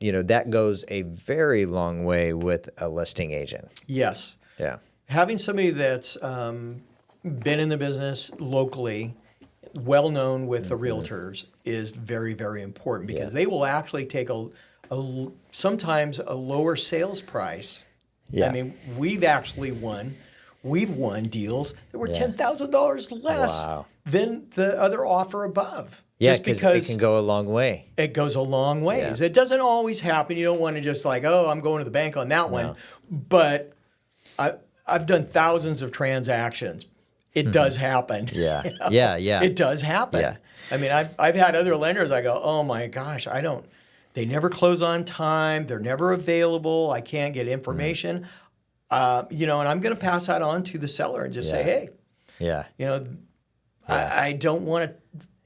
[SPEAKER 1] that goes a very long way with a listing agent.
[SPEAKER 2] Yes.
[SPEAKER 1] Yeah.
[SPEAKER 2] Having somebody that's been in the business locally, well known with the realtors, is very, very important because they will actually take sometimes a lower sales price.
[SPEAKER 1] Yeah.
[SPEAKER 2] I mean, we've won deals that were $10,000 less than the other offer above.
[SPEAKER 1] Yeah,
[SPEAKER 2] just because
[SPEAKER 1] it can go a long way.
[SPEAKER 2] It goes a long ways.
[SPEAKER 1] Yeah.
[SPEAKER 2] It doesn't always happen. You don't want to just like, oh, I'm going to the bank on that one. But I've done thousands of transactions. It does happen.
[SPEAKER 1] Yeah.
[SPEAKER 2] You know?
[SPEAKER 1] Yeah.
[SPEAKER 2] It does happen.
[SPEAKER 1] Yeah.
[SPEAKER 2] I mean, I've had other lenders. I go, oh my gosh, they never close on time. They're never available. I can't get information. And I'm going to pass that on to the seller and just say, hey, I don't want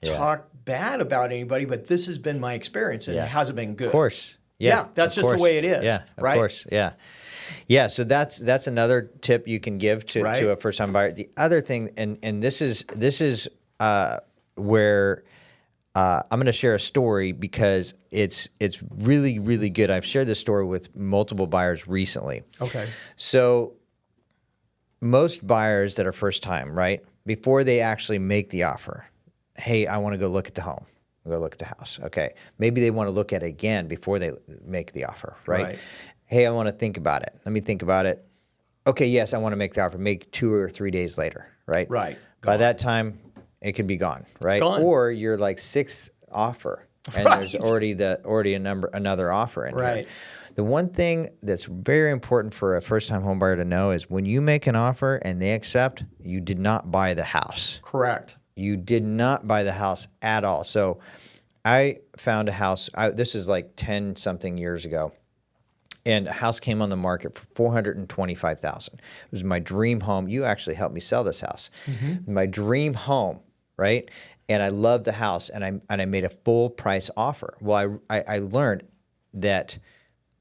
[SPEAKER 2] to talk bad about anybody, but this has been my experience and it hasn't been good.
[SPEAKER 1] Of course.
[SPEAKER 2] Yeah, that's just the way it is.
[SPEAKER 1] Yeah,
[SPEAKER 2] right?
[SPEAKER 1] Of course. Yeah. Yeah, so that's another tip you can give to a first-time buyer. The other thing, and this is where I'm going to share a story because it's really, really good. I've shared this story with multiple buyers recently.
[SPEAKER 2] Okay.
[SPEAKER 1] So most buyers that are first-time, right, before they actually make the offer, hey, I want to go look at the home. Go look at the house. Okay. Maybe they want to look at it again before they make the offer, right? Hey, I want to think about it. Let me think about it. Okay, yes, I want to make the offer. Make 2 or 3 days later, right?
[SPEAKER 2] Right.
[SPEAKER 1] By that time, it could be gone, right?
[SPEAKER 2] Gone.
[SPEAKER 1] Or you're like 6th offer, and there's already another offer in
[SPEAKER 2] right.
[SPEAKER 1] here. The one thing that's very important for a first-time home buyer to know is when you make an offer and they accept, you did not buy the house.
[SPEAKER 2] Correct.
[SPEAKER 1] You did not buy the house at all. So I found a house. This is like 10-something years ago. And a house came on the market for $425,000. It was my dream home. You actually helped me sell this house. Mm-hmm. My dream home, right? And I loved the house, and I made a full price offer. Well, I learned that.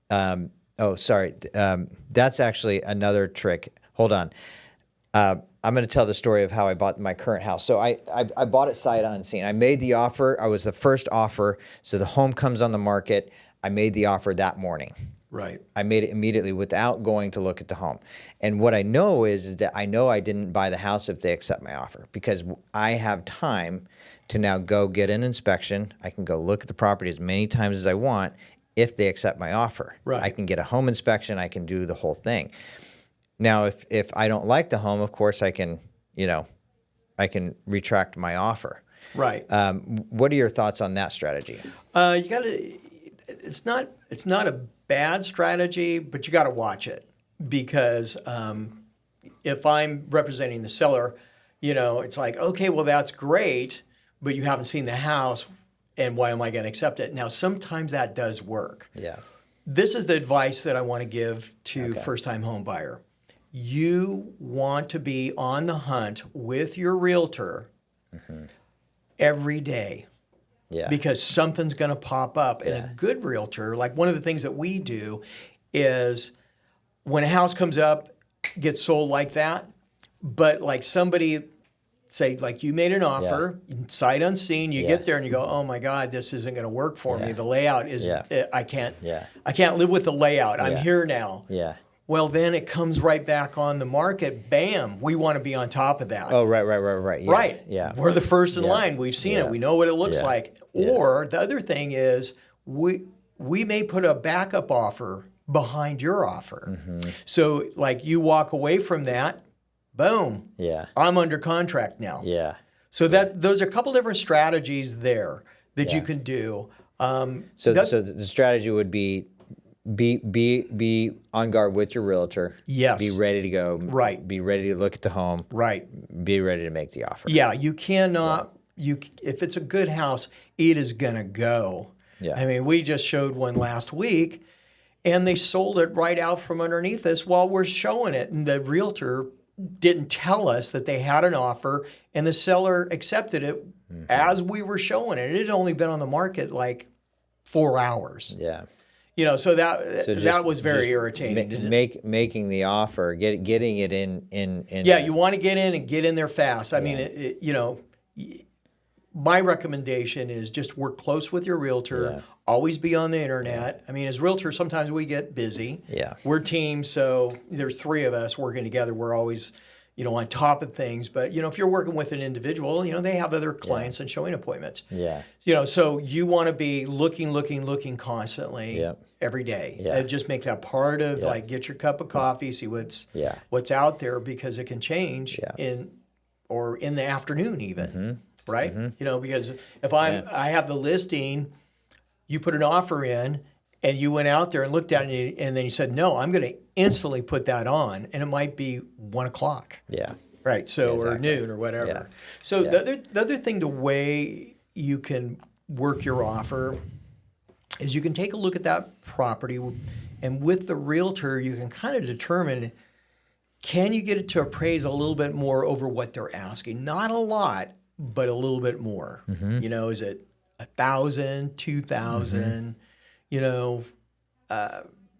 [SPEAKER 1] That's actually another trick. Hold on. I'm going to tell the story of how I bought my current house. So I bought it sight unseen. I made the offer. I was the first offer. So the home comes on the market. I made the offer that morning.
[SPEAKER 2] Right.
[SPEAKER 1] I made it immediately without going to look at the home. And what I know is that I know I didn't buy the house if they accept my offer, because I have time to now go get an inspection. I can go look at the property as many times as I want if they accept my offer.
[SPEAKER 2] Right.
[SPEAKER 1] I can get a home inspection. I can do the whole thing. Now, if I don't like the home, of course I can retract my offer.
[SPEAKER 2] Right.
[SPEAKER 1] What are your thoughts on that strategy?
[SPEAKER 2] You got to. It's not a bad strategy, but you got to watch it, because if I'm representing the seller, it's like, okay, well, that's great, but you haven't seen the house, and why am I going to accept it? Now, sometimes that does work.
[SPEAKER 1] Yeah.
[SPEAKER 2] This is the advice that I want to give to first-time home buyer. You want to be on the hunt with your realtor every day.
[SPEAKER 1] Yeah.
[SPEAKER 2] Because something's going to pop up. And a good realtor, like one of the things that we do is when a house comes up, gets sold like that, but like somebody, say like you made an offer, sight unseen, you get there and you go, oh my God, this isn't going to work for me. The layout is, I can't live with the layout. I'm here now.
[SPEAKER 1] Yeah.
[SPEAKER 2] Well, then it comes right back on the market. Bam, we want to be on top of that.
[SPEAKER 1] Oh, right. Yeah.
[SPEAKER 2] Right.
[SPEAKER 1] Yeah.
[SPEAKER 2] We're the first in line. We've seen it. We know what it looks like. Or the other thing is we may put a backup offer behind your offer. So like you walk away from that, boom.
[SPEAKER 1] Yeah.
[SPEAKER 2] I'm under contract now.
[SPEAKER 1] Yeah.
[SPEAKER 2] So those are a couple different strategies there that you can do.
[SPEAKER 1] So the strategy would be be on guard with your realtor.
[SPEAKER 2] Yes.
[SPEAKER 1] Be ready to go.
[SPEAKER 2] Right.
[SPEAKER 1] Be ready to look at the home.
[SPEAKER 2] Right.
[SPEAKER 1] Be ready to make the offer.
[SPEAKER 2] Yeah, you cannot. If it's a good house, it is gonna go.
[SPEAKER 1] Yeah.
[SPEAKER 2] I mean, we just showed one last week, and they sold it right out from underneath us while we're showing it, and the realtor didn't tell us that they had an offer, and the seller accepted it as we were showing it. It had only been on the market like 4 hours.
[SPEAKER 1] Yeah.
[SPEAKER 2] So that was very irritating.
[SPEAKER 1] Making the offer, getting it in.
[SPEAKER 2] Yeah, you want to get in and get in there fast. I mean, my recommendation is just work close with your realtor.
[SPEAKER 1] Yeah.
[SPEAKER 2] Always be on the internet. I mean, as realtors, sometimes we get busy.
[SPEAKER 1] Yeah.
[SPEAKER 2] We're teams, so there's 3 of us working together. We're always, on top of things. But, if you're working with an individual, they have other clients and showing appointments.
[SPEAKER 1] Yeah.
[SPEAKER 2] So you want to be looking constantly every day.
[SPEAKER 1] Yeah.
[SPEAKER 2] Just make that part of like get your cup of coffee, see what's out there, because it can change in the afternoon even. Right? Because if I have the listing, you put an offer in and you went out there and looked at it and then you said, no, I'm going to instantly put that on, and it might be 1 o'clock.
[SPEAKER 1] Yeah.
[SPEAKER 2] Right. So, or noon or whatever.
[SPEAKER 1] Yeah.
[SPEAKER 2] So the other thing, the way you can work your offer is you can take a look at that property, and with the realtor, you can kind of determine, can you get it to appraise a little bit more over what they're asking? Not a lot, but a little bit more. Is it 1,000, 2,000?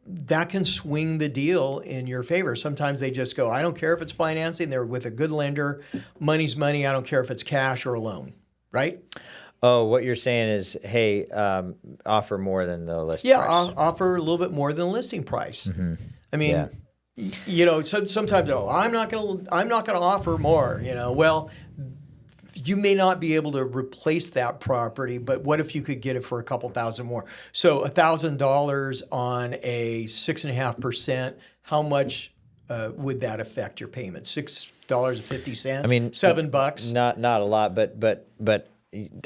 [SPEAKER 2] That can swing the deal in your favor. Sometimes they just go, I don't care if it's financing. They're with a good lender. Money's money. I don't care if it's cash or a loan. Right?
[SPEAKER 1] Oh, what you're saying is, hey, offer more than the listing price.
[SPEAKER 2] Offer a little bit more than the listing price. I mean, sometimes I'm not going to offer more. Well, you may not be able to replace that property, but what if you could get it for a couple thousand more? So $1,000 on a 6.5%. How much would that affect your payment? $6.50. I mean, $7.
[SPEAKER 1] Not a lot, but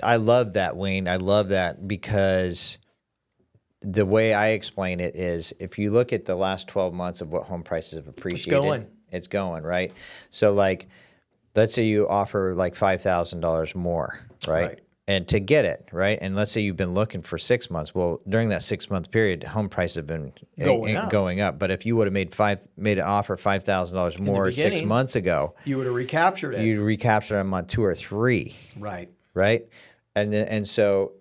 [SPEAKER 1] I love that, Wayne. I love that, because the way I explain it is, if you look at the last 12 months of what home prices have appreciated, it's going, right? So like, let's say you offer like $5,000 more, right? And to get it, right? And let's say you've been looking for 6 months. Well, during that 6-month period, home prices have been going up. But if you would have made an offer $5,000 more 6 months ago,
[SPEAKER 2] you would have recaptured it.
[SPEAKER 1] You'd recapture them on 2 or 3.
[SPEAKER 2] Right.
[SPEAKER 1] Right. And so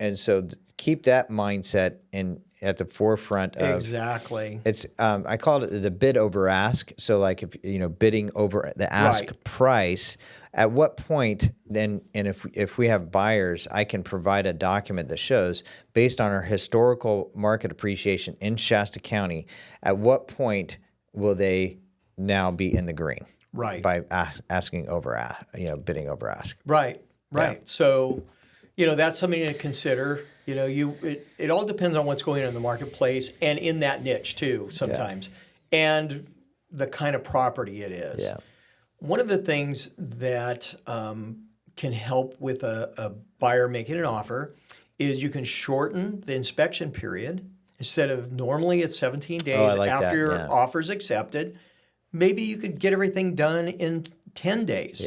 [SPEAKER 1] keep that mindset, and at the forefront of
[SPEAKER 2] Exactly.
[SPEAKER 1] it's. I called it the bid over ask. So like if bidding over the ask
[SPEAKER 2] Right.
[SPEAKER 1] price. At what point then, and if we have buyers, I can provide a document that shows based on our historical market appreciation in Shasta County, at what point will they now be in the green?
[SPEAKER 2] Right.
[SPEAKER 1] By asking over, bidding over ask.
[SPEAKER 2] Right.
[SPEAKER 1] Yeah.
[SPEAKER 2] So, that's something to consider. It all depends on what's going on in the marketplace and in that niche too sometimes, and the kind of property it is.
[SPEAKER 1] Yeah.
[SPEAKER 2] One of the things that can help with a buyer making an offer is you can shorten the inspection period. Instead of normally it's 17 days after your offer's accepted, maybe you could get everything done in 10 days.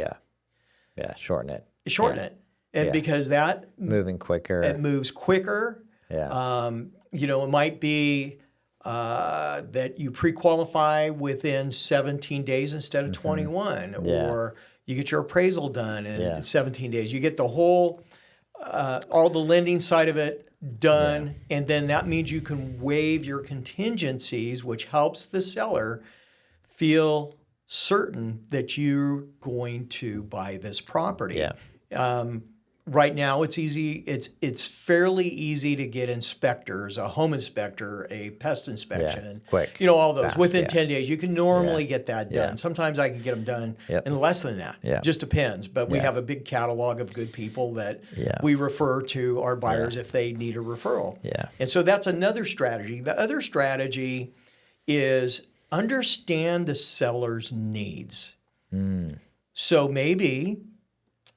[SPEAKER 1] Yeah, shorten it.
[SPEAKER 2] Shorten it. And because that
[SPEAKER 1] moving quicker.
[SPEAKER 2] It moves quicker.
[SPEAKER 1] Yeah.
[SPEAKER 2] It might be that you pre-qualify within 17 days instead of 21, or you get your appraisal done in 17 days. You get the whole, all the lending side of it done, and then that means you can waive your contingencies, which helps the seller feel certain that you're going to buy this property. Right now, it's easy. It's fairly easy to get inspectors, a home inspector, a pest inspection,
[SPEAKER 1] quick,
[SPEAKER 2] all those
[SPEAKER 1] fast,
[SPEAKER 2] within 10 days. You can normally get that done.
[SPEAKER 1] Yeah.
[SPEAKER 2] Sometimes I can get them done in less than that. Just depends. But we have a big catalog of good people that we refer to our buyers if they need a referral. And so that's another strategy. The other strategy is understand the seller's needs. So maybe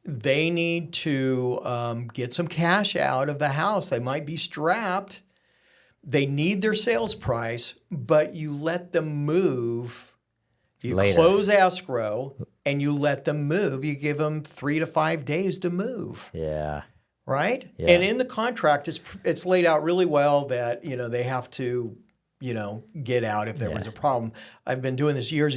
[SPEAKER 2] they need to get some cash out of the house. They might be strapped. They need their sales price, but you let them move. You close escrow and you let them move. You give them 3 to 5 days to move. Right? And in the contract, it's laid out really well that they have to get out if there was a problem. I've been doing this years,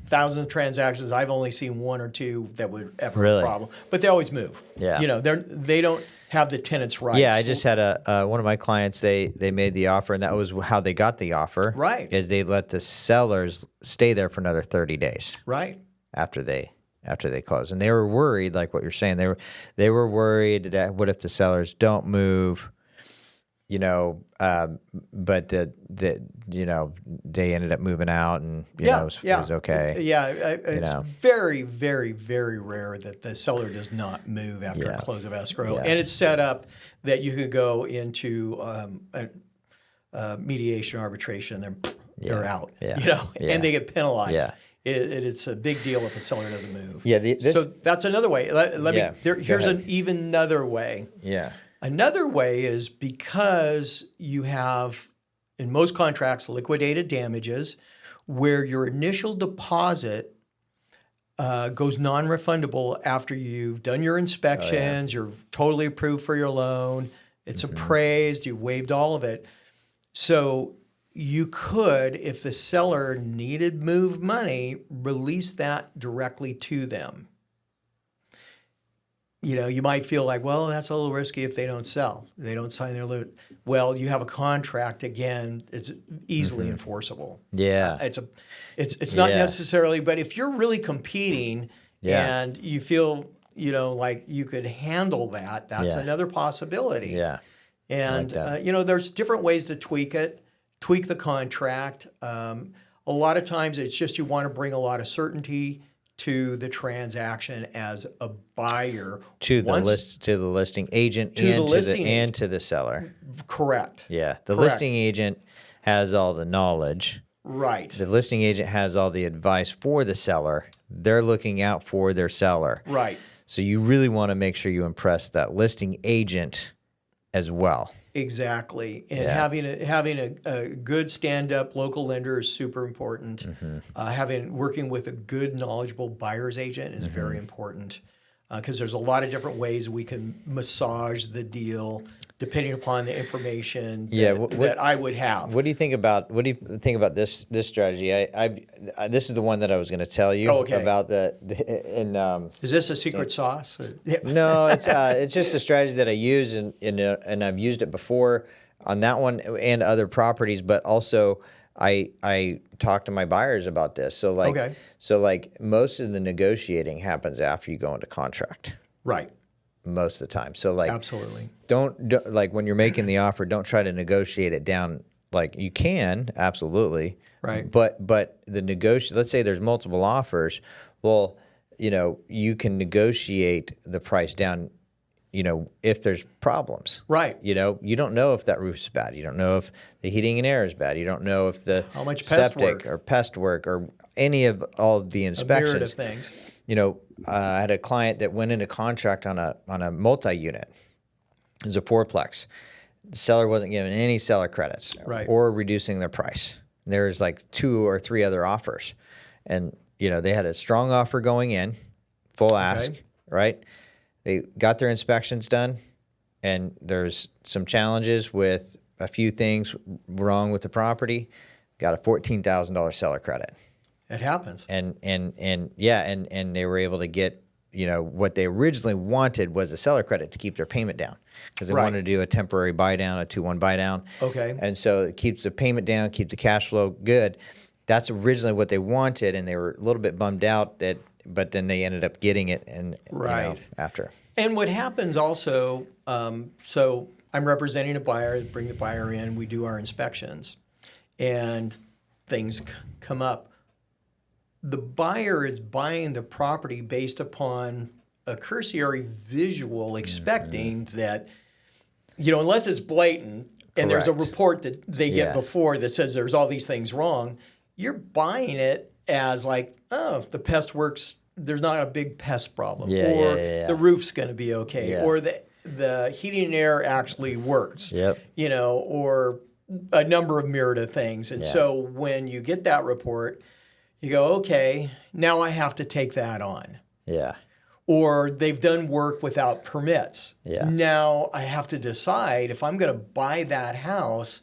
[SPEAKER 2] thousands of transactions. I've only seen 1 or 2 that would ever have a problem, but they always move. They don't have the tenant's rights.
[SPEAKER 1] I just had one of my clients. They made the offer, and that was how they got the offer.
[SPEAKER 2] Right,
[SPEAKER 1] is they let the sellers stay there for another 30 days.
[SPEAKER 2] Right,
[SPEAKER 1] after they close, and they were worried, like what you're saying. They were worried that what if the sellers don't move. But they ended up moving out, and it was okay.
[SPEAKER 2] It's very, very, very rare that the seller does not move after a close of escrow, and it's set up that you could go into mediation, arbitration, and they're out. And they get penalized. It's a big deal if a seller doesn't move. So that's another way. Here's even another way. Another way is because you have, in most contracts, liquidated damages, where your initial deposit goes non-refundable after you've done your inspections, you're totally approved for your loan, it's appraised, you've waived all of it. So you could, if the seller needed move money, release that directly to them. You might feel like, well, that's a little risky if they don't sell. They don't sign their loan. Well, you have a contract. Again, it's easily enforceable. It's not necessarily, but if you're really competing and you feel, like you could handle that, that's another possibility. And, there's different ways to tweak the contract. A lot of times it's just you want to bring a lot of certainty to the transaction as a buyer,
[SPEAKER 1] to the listing agent, and to the seller.
[SPEAKER 2] Correct.
[SPEAKER 1] The listing agent has all the knowledge.
[SPEAKER 2] Right.
[SPEAKER 1] The listing agent has all the advice for the seller. They're looking out for their seller.
[SPEAKER 2] Right.
[SPEAKER 1] So you really want to make sure you impress that listing agent as well.
[SPEAKER 2] Exactly, and having a good stand-up local lender is super important. Working with a good, knowledgeable buyer's agent is very important because there's a lot of different ways we can massage the deal depending upon the information that I would have.
[SPEAKER 1] What do you think about this strategy? This is the one that I was going to tell you about
[SPEAKER 2] Is this a secret sauce?
[SPEAKER 1] No, it's just a strategy that I use and I've used it before. on that one and other properties, but also I talk to my buyers about this. So like most of the negotiating happens after you go into contract.
[SPEAKER 2] Right.
[SPEAKER 1] Most of the time. So like
[SPEAKER 2] Absolutely.
[SPEAKER 1] Don't like when you're making the offer, don't try to negotiate it down. Like you can, absolutely.
[SPEAKER 2] Right.
[SPEAKER 1] But the let's say there's multiple offers. Well, you can negotiate the price down, if there's problems.
[SPEAKER 2] Right.
[SPEAKER 1] You don't know if that roof's bad. You don't know if the heating and air is bad. You don't know if the
[SPEAKER 2] how much pest
[SPEAKER 1] septic
[SPEAKER 2] work
[SPEAKER 1] or pest work or any of all of the inspections.
[SPEAKER 2] A myriad of things.
[SPEAKER 1] I had a client that went into contract on a multi-unit. It was a fourplex. The seller wasn't giving any seller credits or reducing their price. There was like 2 or 3 other offers. And, they had a strong offer going in, full ask, right? They got their inspections done, and there's some challenges with a few things wrong with the property. Got a $14,000 seller credit.
[SPEAKER 2] It happens.
[SPEAKER 1] And they were able to get, what they originally wanted was a seller credit to keep their payment down because they wanted to do a temporary buy down, a 2-1 buy down.
[SPEAKER 2] Okay.
[SPEAKER 1] And so it keeps the payment down, keep the cash flow good. That's originally what they wanted, and they were a little bit bummed out but then they ended up getting it and after.
[SPEAKER 2] And what happens also, so I'm representing a buyer, bring the buyer in, we do our inspections, and things come up. The buyer is buying the property based upon a cursory visual, expecting that, unless it's blatant and there's a report that they get before that says there's all these things wrong, you're buying it as like, oh, if the pest works, there's not a big pest problem, the roof's going to be okay, or the heating and air actually works, or a number of myriad of things. And so when you get that report, you go, okay, now I have to take that on.
[SPEAKER 1] Yeah.
[SPEAKER 2] Or they've done work without permits.
[SPEAKER 1] Yeah.
[SPEAKER 2] Now I have to decide if I'm going to buy that house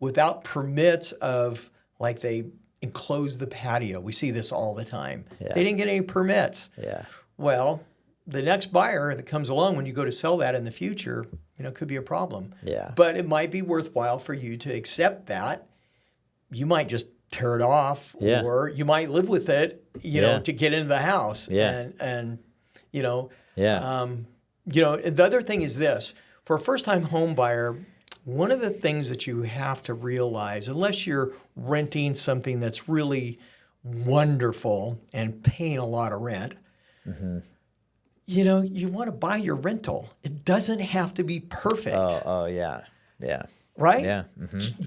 [SPEAKER 2] without permits of, like, they enclose the patio. We see this all the time.
[SPEAKER 1] Yeah.
[SPEAKER 2] They didn't get any permits.
[SPEAKER 1] Yeah.
[SPEAKER 2] Well, the next buyer that comes along when you go to sell that in the future, could be a problem.
[SPEAKER 1] Yeah.
[SPEAKER 2] But it might be worthwhile for you to accept that. You might just tear it off, or you might live with it, to get into the house.
[SPEAKER 1] Yeah.
[SPEAKER 2] And
[SPEAKER 1] Yeah.
[SPEAKER 2] The other thing is this: for a first-time home buyer, one of the things that you have to realize, unless you're renting something that's really wonderful and paying a lot of rent, you want to buy your rental. It doesn't have to be perfect.
[SPEAKER 1] Oh, yeah. Yeah.
[SPEAKER 2] Right?
[SPEAKER 1] Yeah.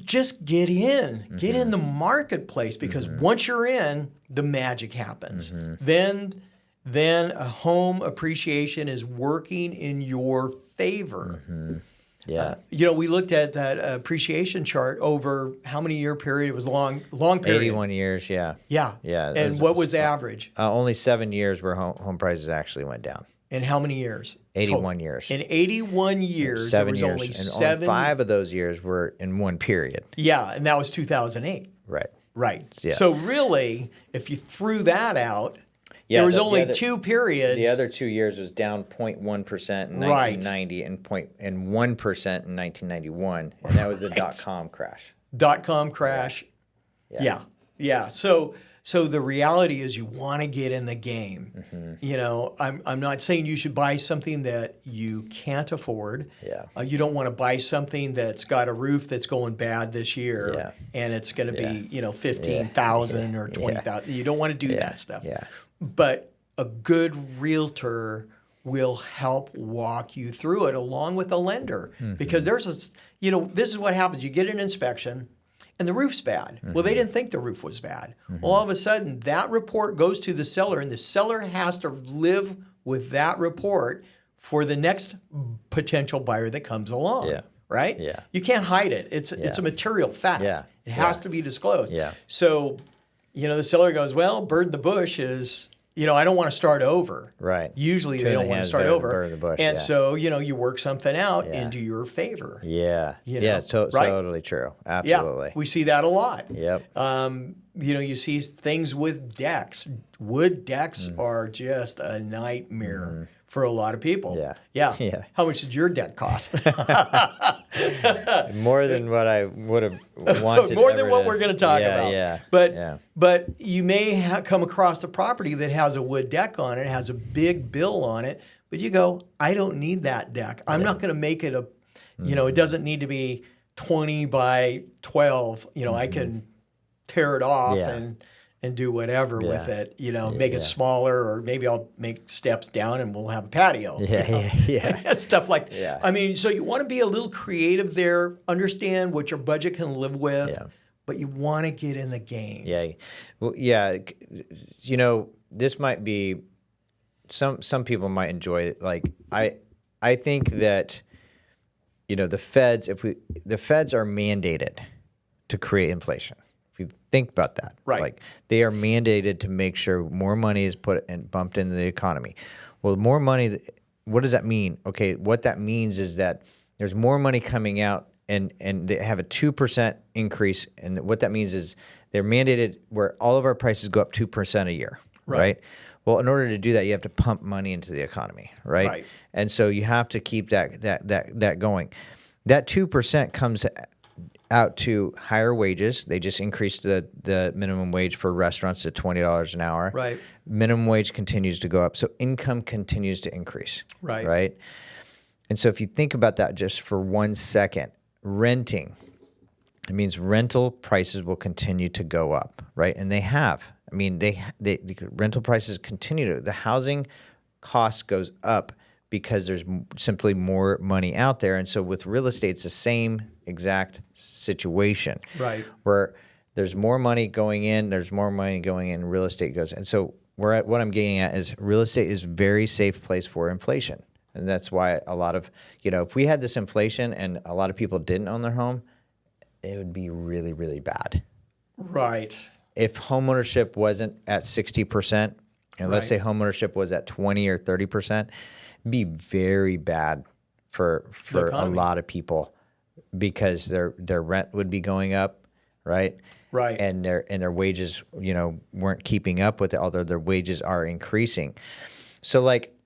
[SPEAKER 2] Just get in the marketplace, because once you're in, the magic happens. Then a home appreciation is working in your favor.
[SPEAKER 1] Yeah.
[SPEAKER 2] We looked at that appreciation chart over how many year period? It was a long period.
[SPEAKER 1] 81 years, yeah.
[SPEAKER 2] Yeah.
[SPEAKER 1] Yeah.
[SPEAKER 2] And what was the average?
[SPEAKER 1] Only 7 years where home prices actually went down.
[SPEAKER 2] In how many years?
[SPEAKER 1] 81 years.
[SPEAKER 2] In 81 years, there was only 7.
[SPEAKER 1] Only 5 of those years were in one period.
[SPEAKER 2] Yeah, and that was 2008.
[SPEAKER 1] Right.
[SPEAKER 2] Right.
[SPEAKER 1] Yeah.
[SPEAKER 2] So really, if you threw that out, there was only 2 periods.
[SPEAKER 1] The other 2 years was down 0.1% in 1990 and 1% in 1991, and that was the dot-com crash.
[SPEAKER 2] Dot-com crash. Yeah. So the reality is you want to get in the game. I'm not saying you should buy something that you can't afford.
[SPEAKER 1] Yeah.
[SPEAKER 2] You don't want to buy something that's got a roof that's going bad this year and it's going to be, $15,000 or $20,000. You don't want to do that stuff.
[SPEAKER 1] Yeah.
[SPEAKER 2] But a good realtor will help walk you through it along with a lender, because there's this is what happens. You get an inspection and the roof's bad. Well, they didn't think the roof was bad. Well, all of a sudden that report goes to the seller, and the seller has to live with that report for the next potential buyer that comes along.
[SPEAKER 1] Yeah.
[SPEAKER 2] Right?
[SPEAKER 1] Yeah.
[SPEAKER 2] You can't hide it. It's a material fact.
[SPEAKER 1] Yeah.
[SPEAKER 2] It has to be disclosed.
[SPEAKER 1] Yeah.
[SPEAKER 2] So, the seller goes, well, bird in the bush is, I don't want to start over.
[SPEAKER 1] Right.
[SPEAKER 2] Usually they don't want to start over.
[SPEAKER 1] Bird in the bush,
[SPEAKER 2] and so, you work something out into your favor.
[SPEAKER 1] Yeah.
[SPEAKER 2] Right?
[SPEAKER 1] Totally true. Absolutely.
[SPEAKER 2] Yeah, we see that a lot.
[SPEAKER 1] Yep.
[SPEAKER 2] you see things with decks. Wood decks are just a nightmare for a lot of people.
[SPEAKER 1] Yeah.
[SPEAKER 2] Yeah.
[SPEAKER 1] Yeah.
[SPEAKER 2] How much did your deck cost?
[SPEAKER 1] More than what I would have wanted.
[SPEAKER 2] More than what we're going to talk about.
[SPEAKER 1] Yeah.
[SPEAKER 2] But you may come across a property that has a wood deck on it, has a big bill on it, but you go, I don't need that deck. I'm not going to make it it doesn't need to be 20 by 12. I can tear it off and do whatever with it, make it smaller, or maybe I'll make steps down and we'll have a patio. Stuff like that. I mean, so you want to be a little creative there, understand what your budget can live with, but you want to get in the game.
[SPEAKER 1] Yeah. Well, this might be, some people might enjoy it. Like, I think that, the feds are mandated to create inflation. If you think about that,
[SPEAKER 2] right?
[SPEAKER 1] Like, they are mandated to make sure more money is put and bumped into the economy. Well, more money, what does that mean? Okay, what that means is that there's more money coming out, and they have a 2% increase, and what that means is they're mandated where all of our prices go up 2% a year, right? Well, in order to do that, you have to pump money into the economy, right? And so you have to keep that going. That 2% comes out to higher wages. They just increased the minimum wage for restaurants to $20 an hour.
[SPEAKER 2] Right.
[SPEAKER 1] Minimum wage continues to go up, so income continues to increase. Right. And so if you think about that just for 1 second, renting, it means rental prices will continue to go up, right? And they have. I mean, the rental prices continue to. The housing cost goes up because there's simply more money out there. And so with real estate, it's the same exact situation.
[SPEAKER 2] Right.
[SPEAKER 1] Where there's more money going in, real estate goes. And so what I'm getting at is real estate is a very safe place for inflation. And that's why a lot of, if we had this inflation and a lot of people didn't own their home, it would be really, really bad.
[SPEAKER 2] Right.
[SPEAKER 1] If homeownership wasn't at 60%, and let's say homeownership was at 20 or 30%, it'd be very bad for a lot of people, because their rent would be going up, right?
[SPEAKER 2] Right.
[SPEAKER 1] And their wages, weren't keeping up with it, although their wages are increasing. So like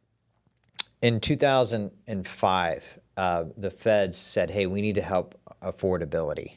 [SPEAKER 1] in 2005, the feds said, hey, we need to help affordability.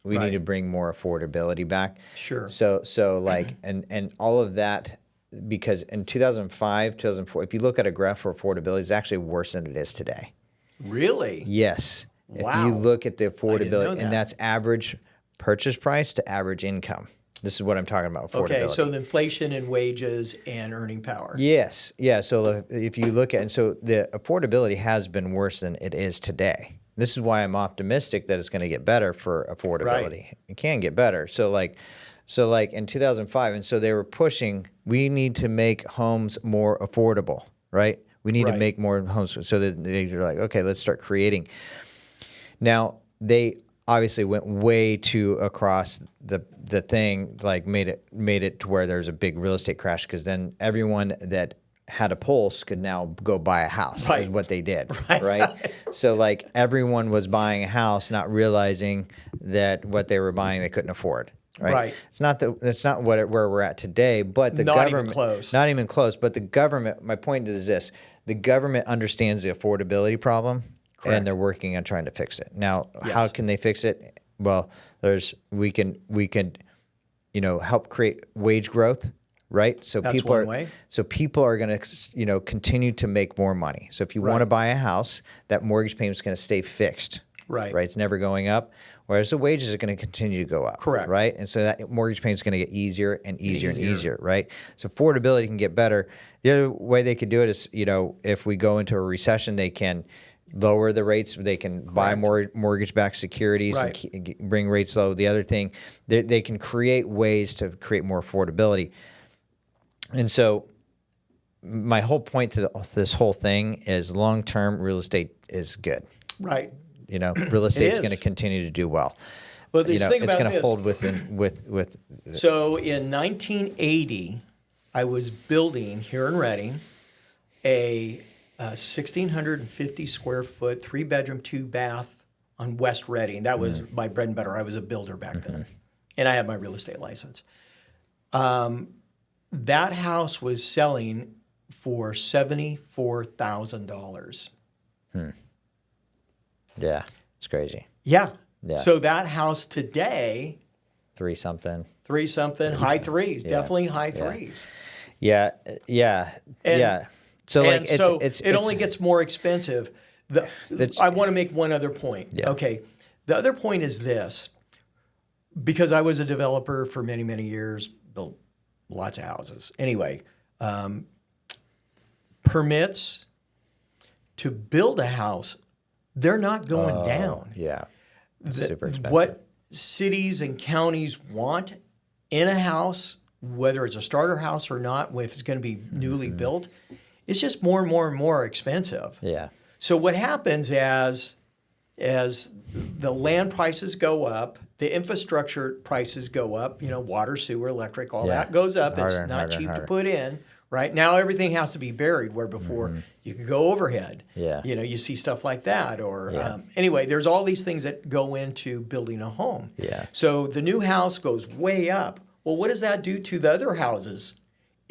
[SPEAKER 1] We need to bring more affordability back.
[SPEAKER 2] Sure.
[SPEAKER 1] So like, and all of that, because in 2005, 2004, if you look at a graph for affordability, it's actually worse than it is today.
[SPEAKER 2] Really?
[SPEAKER 1] Yes.
[SPEAKER 2] Wow.
[SPEAKER 1] If you look at the
[SPEAKER 2] I didn't know
[SPEAKER 1] affordability,
[SPEAKER 2] that.
[SPEAKER 1] and that's average purchase price to average income. This is what I'm talking about, affordability.
[SPEAKER 2] Okay, so the inflation in wages and earning power.
[SPEAKER 1] Yes. Yeah. So if you look at, and so the affordability has been worse than it is today. This is why I'm optimistic that it's going to get better for affordability.
[SPEAKER 2] Right.
[SPEAKER 1] It can get better. So like in 2005, and so they were pushing, we need to make homes more affordable, right? We need to make more homes, so that they're like, okay, let's start creating. Now, they obviously went way too across the thing, like made it to where there's a big real estate crash, because then everyone that had a pulse could now go buy a house.
[SPEAKER 2] Right.
[SPEAKER 1] Is what they did, right? So like everyone was buying a house, not realizing that what they were buying they couldn't afford. Right. It's not where we're at today, but the government, not even close. But the government. My point is this: the government understands the affordability problem, and they're working on trying to fix it. Now, how can they fix it? Well, we can help create wage growth. Right, so
[SPEAKER 2] that's
[SPEAKER 1] people
[SPEAKER 2] one
[SPEAKER 1] are
[SPEAKER 2] way.
[SPEAKER 1] So people are going to continue to make more money. So if you want to buy a house, that mortgage payment is going to stay fixed. Right, it's never going up. Whereas the wages are going to continue to go up.
[SPEAKER 2] Correct.
[SPEAKER 1] Right, and so that mortgage payment is going to get easier and easier. Right, so affordability can get better. The other way they could do it is, if we go into a recession, they can lower the rates. They can buy more mortgage-backed securities and bring rates low. The other thing, they can create ways to create more affordability. And so my whole point to this whole thing is long-term real estate is good.
[SPEAKER 2] Right.
[SPEAKER 1] Real estate is going to continue to do well.
[SPEAKER 2] Well, think
[SPEAKER 1] it's
[SPEAKER 2] about
[SPEAKER 1] going to
[SPEAKER 2] this.
[SPEAKER 1] hold with.
[SPEAKER 2] So in 1980, I was building here in Reading a 1,650 square foot, 3-bedroom, 2-bath on West Reading. That was my bread and butter. I was a builder back then. and I have my real estate license. That house was selling for $74,000.
[SPEAKER 1] Yeah, it's crazy.
[SPEAKER 2] Yeah.
[SPEAKER 1] Yeah.
[SPEAKER 2] So that house today,
[SPEAKER 1] 3 something.
[SPEAKER 2] high threes, definitely high threes.
[SPEAKER 1] Yeah. So like
[SPEAKER 2] it only gets more expensive. I want to make one other point.
[SPEAKER 1] Yeah.
[SPEAKER 2] Okay. The other point is this, because I was a developer for many, many years, built lots of houses. Anyway, permits to build a house, they're not going down.
[SPEAKER 1] Yeah. Super expensive.
[SPEAKER 2] What cities and counties want in a house, whether it's a starter house or not, if it's going to be newly built, it's just more and more and more expensive.
[SPEAKER 1] Yeah.
[SPEAKER 2] So what happens as the land prices go up, the infrastructure prices go up, water, sewer, electric, all that goes up. It's not cheap to put in. Right now, everything has to be buried, where before you could go overhead.
[SPEAKER 1] Yeah.
[SPEAKER 2] You see stuff like that. Or anyway, there's all these things that go into building a home.
[SPEAKER 1] Yeah.
[SPEAKER 2] So the new house goes way up. Well, what does that do to the other houses?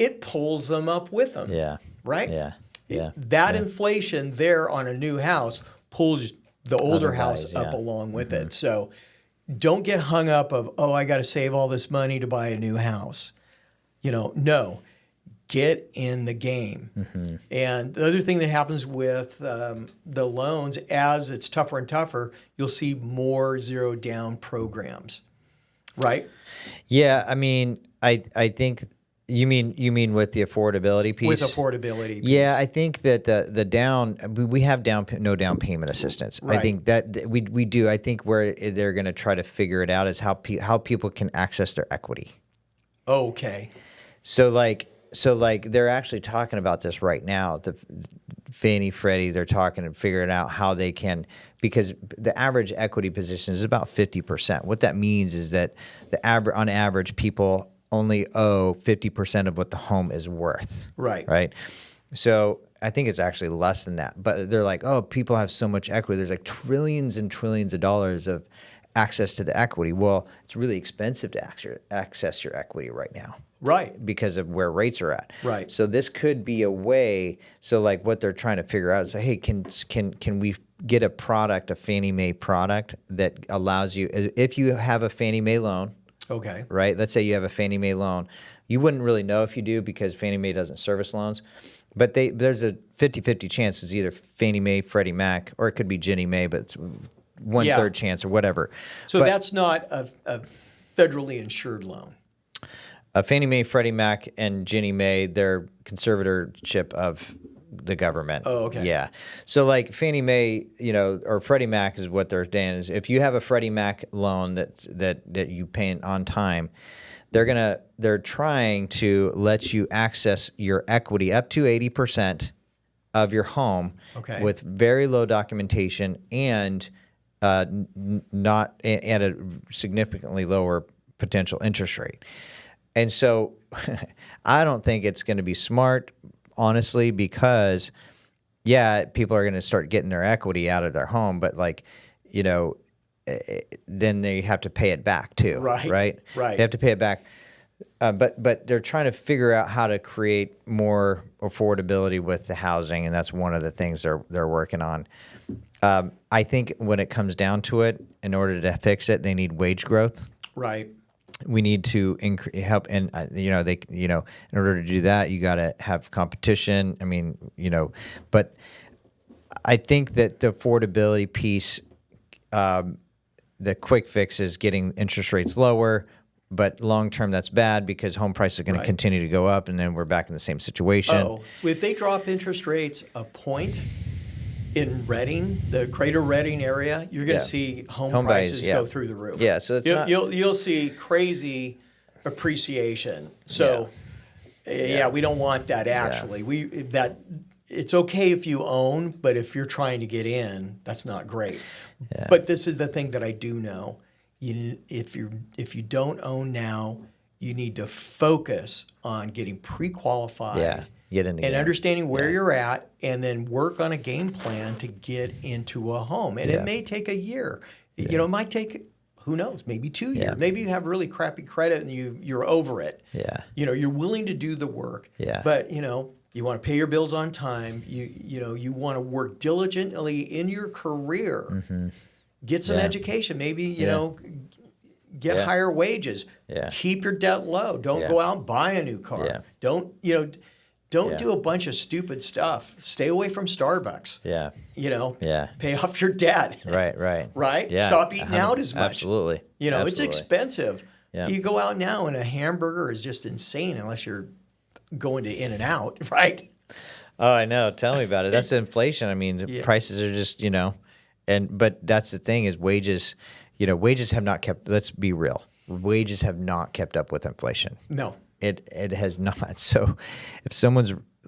[SPEAKER 2] It pulls them up with them.
[SPEAKER 1] Yeah.
[SPEAKER 2] Right?
[SPEAKER 1] Yeah. Yeah.
[SPEAKER 2] That inflation there on a new house pulls the older house up along with it. So don't get hung up of, I got to save all this money to buy a new house. No. Get in the game. And the other thing that happens with the loans, as it's tougher and tougher, you'll see more zero down programs, right?
[SPEAKER 1] Yeah, I mean, I think you mean with the affordability piece.
[SPEAKER 2] With affordability piece.
[SPEAKER 1] Yeah, I think that the down we have no down payment assistance.
[SPEAKER 2] Right.
[SPEAKER 1] I think that we do. I think where they're going to try to figure it out is how people can access their equity.
[SPEAKER 2] Okay.
[SPEAKER 1] So they're actually talking about this right now. The Fannie, Freddie, they're talking and figuring out how they can, because the average equity position is about 50%. What that means is that on average, people only owe 50% of what the home is worth.
[SPEAKER 2] Right.
[SPEAKER 1] Right. So I think it's actually less than that. But they're like, people have so much equity. There's like trillions and trillions of dollars of access to the equity. Well, it's really expensive to access your equity right now.
[SPEAKER 2] Right.
[SPEAKER 1] Because of where rates are at.
[SPEAKER 2] Right.
[SPEAKER 1] So this could be a way. So like what they're trying to figure out is, hey, can we get a Fannie Mae product that allows you, if you have a Fannie Mae loan.
[SPEAKER 2] Okay.
[SPEAKER 1] Right. Let's say you have a Fannie Mae loan. You wouldn't really know if you do because Fannie Mae doesn't service loans. But there's a 50-50 chance it's either Fannie Mae, Freddie Mac, or it could be Ginnie Mae, but it's 1/3 chance or whatever.
[SPEAKER 2] So that's not a federally insured loan.
[SPEAKER 1] Fannie Mae, Freddie Mac, and Ginnie Mae, they're conservatorship of the government.
[SPEAKER 2] Oh, okay.
[SPEAKER 1] Yeah. So like Fannie Mae, or Freddie Mac is what they're saying is if you have a Freddie Mac loan that you pay on time, they're trying to let you access your equity up to 80% of your home with very low documentation and not at a significantly lower potential interest rate. And so I don't think it's going to be smart, honestly, because, people are going to start getting their equity out of their home, but then they have to pay it back too. Right. They have to pay it back. But they're trying to figure out how to create more affordability with the housing, and that's one of the things they're working on. I think when it comes down to it, in order to fix it, they need wage growth.
[SPEAKER 2] Right.
[SPEAKER 1] We need to help, and in order to do that, you got to have competition. I mean, but I think that the affordability piece, the quick fix is getting interest rates lower, but long term that's bad because home prices are going to continue to go up, and then we're back in the same situation.
[SPEAKER 2] If they drop interest rates a point in Reading, the greater Reading area, you're going to see home prices go through the roof.
[SPEAKER 1] Yeah, so
[SPEAKER 2] you'll see crazy appreciation. So we don't want that actually. It's okay if you own, but if you're trying to get in, that's not great. Yeah. But this is the thing that I do know. If you don't own now, you need to focus on getting pre-qualified.
[SPEAKER 1] Yeah. Get in the game.
[SPEAKER 2] Understanding where you're at, and then work on a game plan to get into a home. And it may take a year. It might take, who knows, maybe 2 years.
[SPEAKER 1] Yeah.
[SPEAKER 2] Maybe you have really crappy credit and you're over it.
[SPEAKER 1] Yeah.
[SPEAKER 2] You're willing to do the work.
[SPEAKER 1] Yeah.
[SPEAKER 2] But, you want to pay your bills on time. You want to work diligently in your career. Get some education. Maybe, get higher wages.
[SPEAKER 1] Yeah.
[SPEAKER 2] Keep your debt low. Don't go out and buy a new car.
[SPEAKER 1] Yeah.
[SPEAKER 2] Don't do a bunch of stupid stuff. Stay away from Starbucks.
[SPEAKER 1] Yeah.
[SPEAKER 2] Pay off your debt.
[SPEAKER 1] Right.
[SPEAKER 2] Right?
[SPEAKER 1] Yeah.
[SPEAKER 2] Stop eating out as much.
[SPEAKER 1] Absolutely.
[SPEAKER 2] It's
[SPEAKER 1] Absolutely.
[SPEAKER 2] expensive.
[SPEAKER 1] Yeah.
[SPEAKER 2] You go out now and a hamburger is just insane unless you're going to In-N-Out, right?
[SPEAKER 1] Oh, I know. Tell me about it. That's inflation. I mean, the prices are just, but that's the thing is wages, wages have not kept, let's be real. Wages have not kept up with inflation.
[SPEAKER 2] No.
[SPEAKER 1] It has not. So if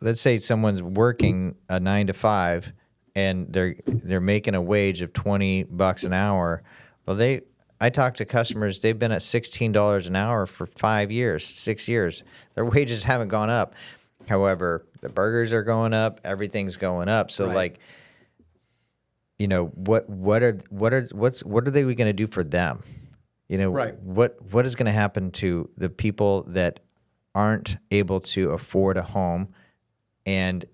[SPEAKER 1] let's say someone's working a 9 to 5 and they're making a wage of $20 an hour, well, I talk to customers, they've been at $16 an hour for 5 years, 6 years. Their wages haven't gone up. However, the burgers are going up, everything's going up. So
[SPEAKER 2] Right.
[SPEAKER 1] what are they going to do for them?
[SPEAKER 2] Right.
[SPEAKER 1] What is going to happen to the people that aren't able to afford a home, and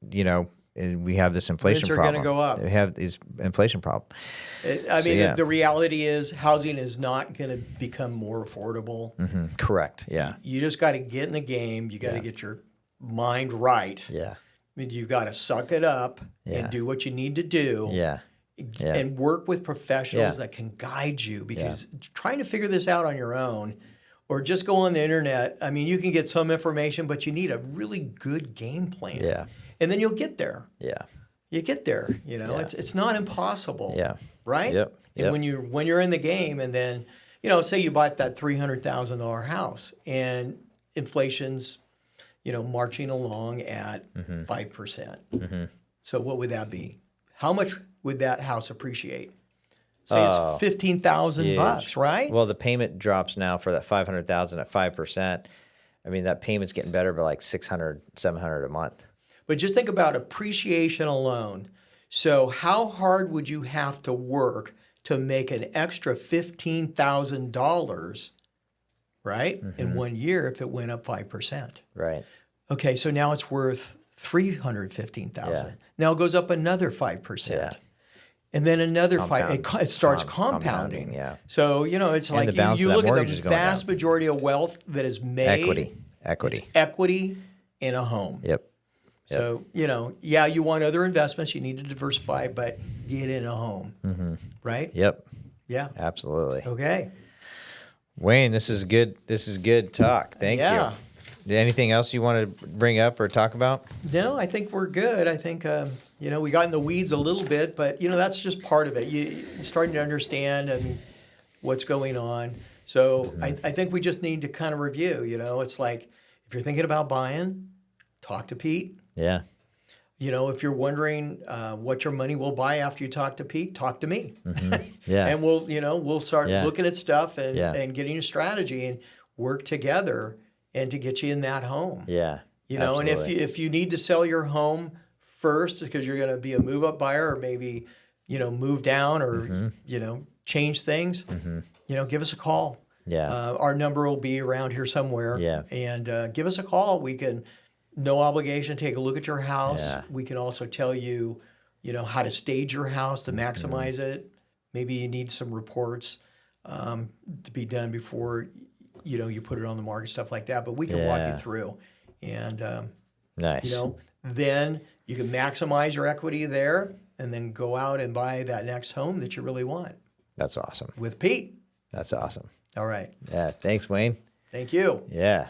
[SPEAKER 1] we have this inflation
[SPEAKER 2] Rents are
[SPEAKER 1] problem.
[SPEAKER 2] gonna go up.
[SPEAKER 1] We have these inflation problem.
[SPEAKER 2] The reality is housing is not going to become more affordable.
[SPEAKER 1] Correct. Yeah.
[SPEAKER 2] You just got to get in the game. You got to get your mind right.
[SPEAKER 1] Yeah.
[SPEAKER 2] You've got to suck it up
[SPEAKER 1] Yeah.
[SPEAKER 2] and do what you need to do.
[SPEAKER 1] Yeah. Yeah.
[SPEAKER 2] And work with professionals
[SPEAKER 1] Yeah.
[SPEAKER 2] that can guide you, because trying to figure this out on your own or just go on the internet, I mean, you can get some information, but you need a really good game plan.
[SPEAKER 1] Yeah.
[SPEAKER 2] And then you'll get there.
[SPEAKER 1] Yeah.
[SPEAKER 2] You get there, it's not impossible.
[SPEAKER 1] Yeah.
[SPEAKER 2] Right?
[SPEAKER 1] Yep.
[SPEAKER 2] And when you're in the game, and then, say you bought that $300,000 house and inflation's, marching along at 5%. So what would that be? How much would that house appreciate? Say it's $15,000, right?
[SPEAKER 1] Well, the payment drops now for that $500,000 at 5%. I mean, that payment's getting better by like $600, $700 a month.
[SPEAKER 2] But just think about appreciation alone. So how hard would you have to work to make an extra $15,000, right, in 1 year if it went up 5%?
[SPEAKER 1] Right.
[SPEAKER 2] Okay, so now it's worth $315,000.
[SPEAKER 1] Yeah.
[SPEAKER 2] Now it goes up another 5%.
[SPEAKER 1] Yeah.
[SPEAKER 2] And then another 5%. It starts compounding.
[SPEAKER 1] Compounding, yeah.
[SPEAKER 2] So, it's
[SPEAKER 1] And
[SPEAKER 2] like
[SPEAKER 1] the balance
[SPEAKER 2] you
[SPEAKER 1] of that
[SPEAKER 2] look at
[SPEAKER 1] mortgage
[SPEAKER 2] the
[SPEAKER 1] is going
[SPEAKER 2] vast
[SPEAKER 1] down.
[SPEAKER 2] majority of wealth that is made.
[SPEAKER 1] Equity.
[SPEAKER 2] It's equity in a home.
[SPEAKER 1] Yep.
[SPEAKER 2] So, you want other investments. You need to diversify, but get in a home. Right?
[SPEAKER 1] Yep.
[SPEAKER 2] Yeah.
[SPEAKER 1] Absolutely.
[SPEAKER 2] Okay.
[SPEAKER 1] Wayne, this is good. This is good talk. Thank
[SPEAKER 2] Yeah.
[SPEAKER 1] you. Anything else you want to bring up or talk about?
[SPEAKER 2] No, I think we're good. I think, we got in the weeds a little bit, but, that's just part of it. You're starting to understand what's going on. So I think we just need to kind of review, it's like, if you're thinking about buying, talk to Pete.
[SPEAKER 1] Yeah.
[SPEAKER 2] If you're wondering what your money will buy after you talk to Pete, talk to me.
[SPEAKER 1] Yeah.
[SPEAKER 2] And we'll start looking at stuff and getting a strategy and work together and to get you in that home.
[SPEAKER 1] Yeah.
[SPEAKER 2] And
[SPEAKER 1] absolutely.
[SPEAKER 2] if you need to sell your home first because you're going to be a move up buyer, or maybe, move down or, change things, give us a call.
[SPEAKER 1] Yeah.
[SPEAKER 2] Our number will be around here somewhere.
[SPEAKER 1] Yeah.
[SPEAKER 2] And give us a call. We can, no obligation, take a look at your house.
[SPEAKER 1] Yeah.
[SPEAKER 2] We can also tell you, how to stage your house to maximize it. Maybe you need some reports to be done before, you put it on the market, stuff like that. But we can walk you through. And,
[SPEAKER 1] Nice.
[SPEAKER 2] then you can maximize your equity there and then go out and buy that next home that you really want
[SPEAKER 1] That's awesome.
[SPEAKER 2] with Pete.
[SPEAKER 1] That's awesome.
[SPEAKER 2] All right.
[SPEAKER 1] Yeah. Thanks, Wayne.
[SPEAKER 2] Thank you.
[SPEAKER 1] Yeah.